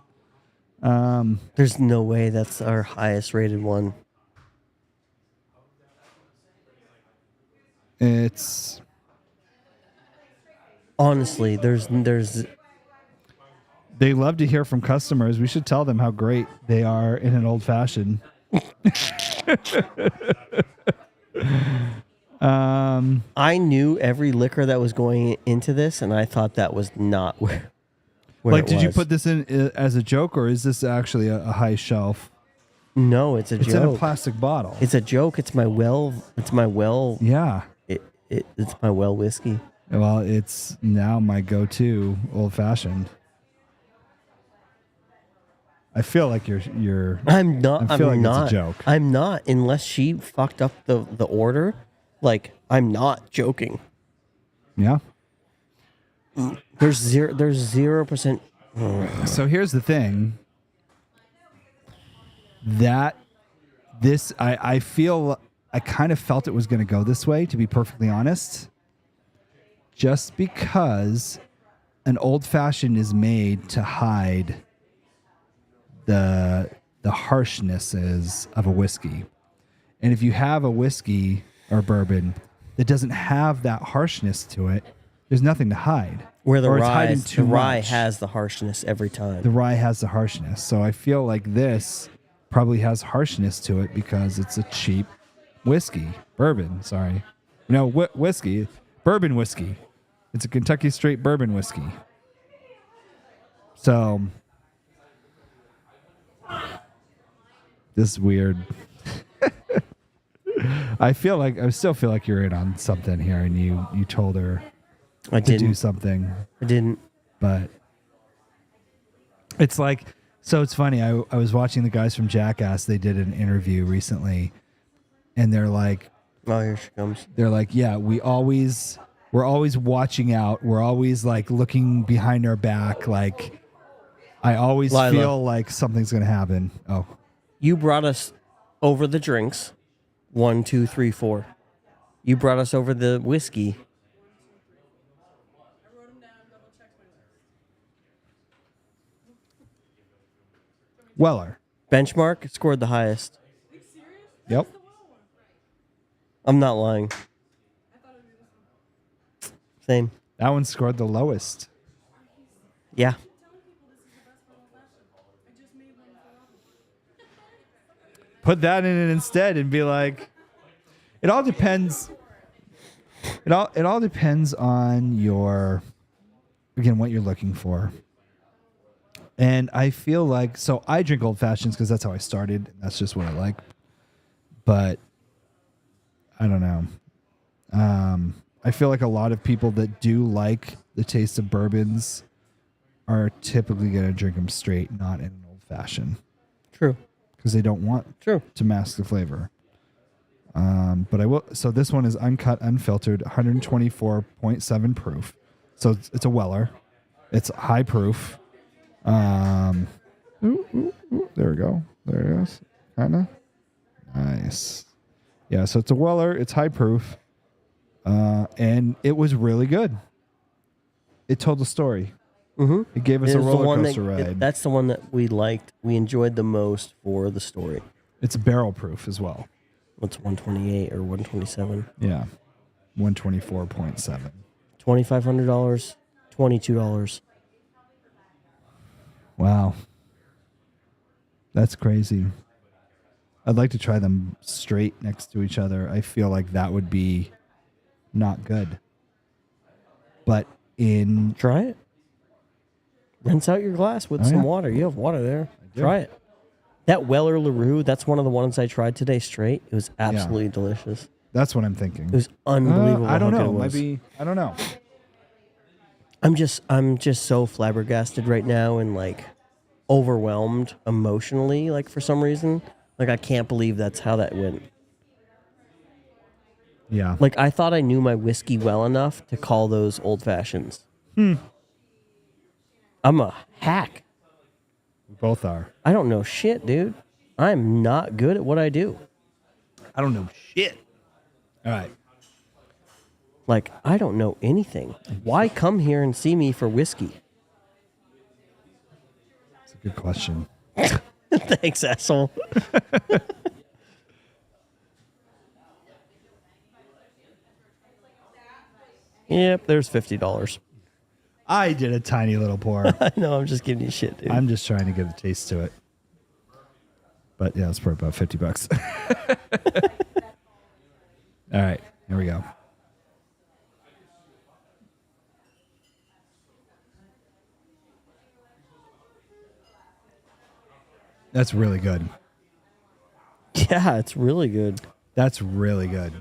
There's no way that's our highest rated one. It's honestly, there's they love to hear from customers. We should tell them how great they are in an old fashioned. I knew every liquor that was going into this, and I thought that was not where like, it did you was. put this in as a joke, or is this actually a high shelf? No, it's a joke. It's in a plastic bottle. It's a joke. It's my well. Yeah. It's my well whiskey. Well, it's now my go-to old fashioned. I feel like you're. I'm not. I feel like not. it's a joke. I'm not, unless she fucked up the order. Like, I'm not joking. Yeah. There's 0%. So here's the thing. That this I feel I kind of felt it was going to go this way, to be perfectly honest. Just because an old fashioned is made to hide the harshnesses of a whiskey. And if you have a whiskey or bourbon that doesn't have that harshness to it, there's nothing to hide. Where the Or it's rye, hiding too rye much. has the harshness every time. The rye has the harshness. So I feel like this probably has harshness to it because it's a cheap bourbon, sorry. No, whiskey, bourbon whiskey. It's a Kentucky straight bourbon whiskey. So this is weird. I still feel like you're in on something here, and you told her to do something. I didn't. But it's like, so it's funny. I was watching the guys from Jackass. They did an interview recently, and they're like, oh, here she comes. They're like, yeah, we're always watching out. We're always like looking behind our back. Like, I always Lila, feel like something's going to happen. Oh, you brought us over the drinks. 1, 2, 3, 4. You brought us over the whiskey. Weller. Benchmark scored the highest. Yep. I'm not lying. Same. That one scored the lowest. Yeah. Put that in it instead and be like, it all depends. It all depends on what you're looking for. And I feel like, so I drink old fashions because that's how I started. That's just what I like. But I don't know. I feel like a lot of people that do like the taste of bourbons are typically going to drink them straight, not in an old fashioned. True. Because they don't want to mask the flavor. But I will. So this one is uncut, unfiltered, 124.7 proof. So it's a Weller. It's high proof. There we go. There it is. Kinda. Nice. Yeah. So it's a Weller. It's high proof. And it was really good. It told the story. Mm-hmm. It gave us a roller coaster ride. That's the one that we liked. We enjoyed the most for the story. It's barrel proof as well. What's 128 or 127? Yeah. 124.7. $2,500, $22. Wow. That's crazy. I'd like to try them straight next to each other. I feel like that would be not good. But in Try it. Rinse out your glass with some water. You have water there. do. Try it. That Weller LaRue, that's one of the ones I tried today straight. It was absolutely delicious. That's what I'm thinking. It was unbelievable. I don't how good know. it was. Maybe I don't know. I'm just so flabbergasted right now and like overwhelmed emotionally, like for some reason. Like I can't believe that's how that went. Yeah. Like I thought I knew my whiskey well enough to call those old fashions. I'm a hack. We both are. I don't know shit, dude. I'm not good at what I do. I don't know shit. All right. Like, I don't know anything. Why come here and see me for whiskey? That's a good question. Thanks, asshole. Yep, there's $50. I did a tiny little pour. I know, I'm just giving you shit, dude. I'm just trying to get a taste to it. But yeah, it's for about $50. All right, here we go. That's really good. Yeah, it's really good. That's really good.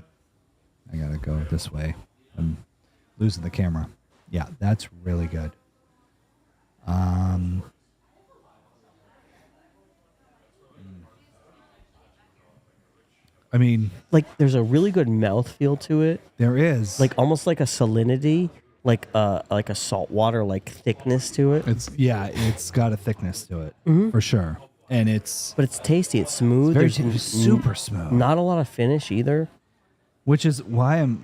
I gotta go this way. I'm losing the camera. Yeah, that's really good. I mean, Like, there's a really good mouthfeel to it. there is Like, almost like a salinity, like a saltwater, like, thickness to it. it's got a thickness to it for sure, and it's But it's tasty. It's smooth. very There's super smooth. not a lot of finish either. Which is why I'm.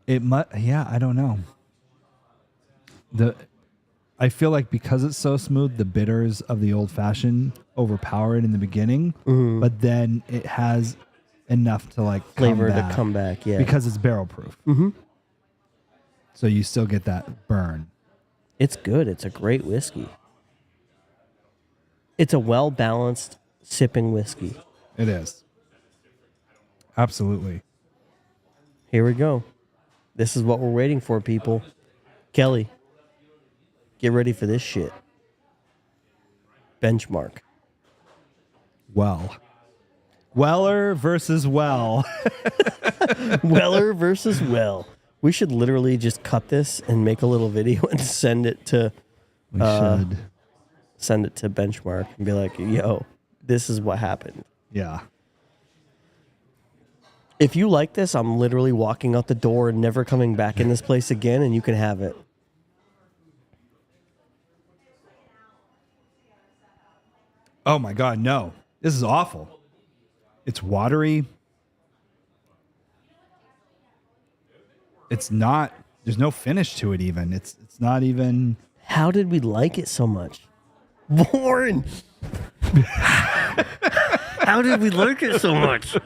I don't know. I feel like because it's so smooth, the bitters of the old fashioned overpower it in the beginning, but then it has enough to like Flavor come to back come back, yeah. because it's barrel proof. Mm-hmm. So you still get that burn. It's good. It's a great whiskey. It's a well-balanced sipping whiskey. It is. Absolutely. Here we go. This is what we're waiting for, people. Kelly, get ready for this shit. Benchmark. Well. Weller versus Well. Weller versus Well. We should literally just cut this and make a little video and send it to We should. send it to Benchmark and be like, yo, this is what happened. Yeah. If you like this, I'm literally walking out the door and never coming back in this place again, and you can have it. Oh my God, no. This is awful. It's watery. It's not, there's no finish to it even. It's not even. How did we like it so much? Warren! How did we like it so much?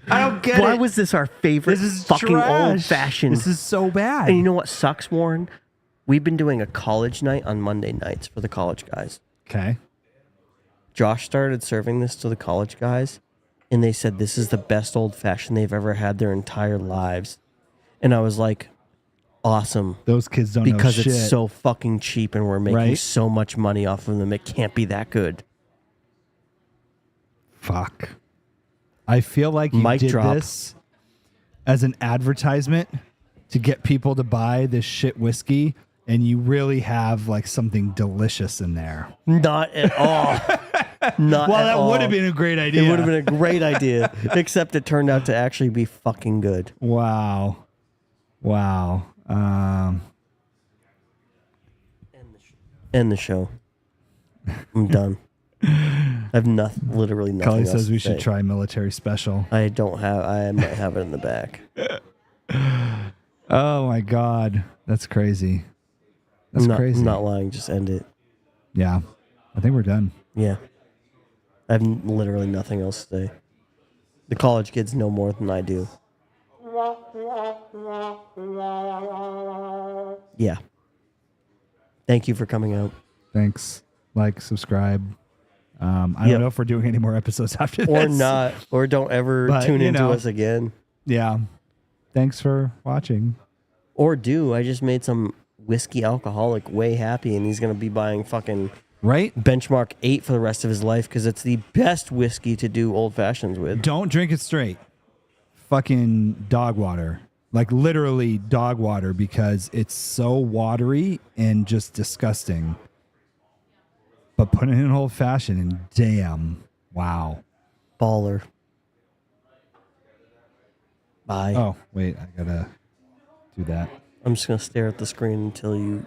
I don't get Why was this our favorite This is fucking trash. old-fashioned? This is so bad. And you know what sucks, Warren? We've been doing a college night on Monday nights for the college guys. Okay. Josh started serving this to the college guys, and they said this is the best old-fashioned they've ever had their entire lives. And I was like, awesome. Those kids don't know Because shit. it's so fucking cheap and we're making Right? so much money off of them. It can't be that good. Fuck. I feel like you Mic did drop. this as an advertisement to get people to buy this shit whiskey, and you really have like something delicious in there. Not at all. Not Well, at that all. would have been a great idea. It would have been a great idea, except it turned out to actually be fucking good. Wow. Wow. End the show. I'm done. I have literally nothing Kelly else says to we should say. try military special. I don't have. I might have it in the back. Oh my God. That's crazy. That's crazy. I'm not lying. Just end it. Yeah. I think we're done. Yeah. I have literally nothing else to say. The college kids know more than I do. Yeah. Thank you for coming out. Thanks. like, subscribe. I Yep. don't know if we're doing any more episodes after this. Or not. Or don't ever But, tune you into know. us again. Yeah. Thanks for watching. Or do. I just made some whiskey alcoholic way happy, and he's going to be buying fucking Right? Benchmark 8 for the rest of his life because it's the best whiskey to do old fashions with. Don't drink it straight. Fucking dog water. Like literally dog water, because it's so watery and just disgusting. But put it in old fashioned and damn. Wow. Baller. Bye. Oh, wait. I gotta do that. I'm just going to stare at the screen until you...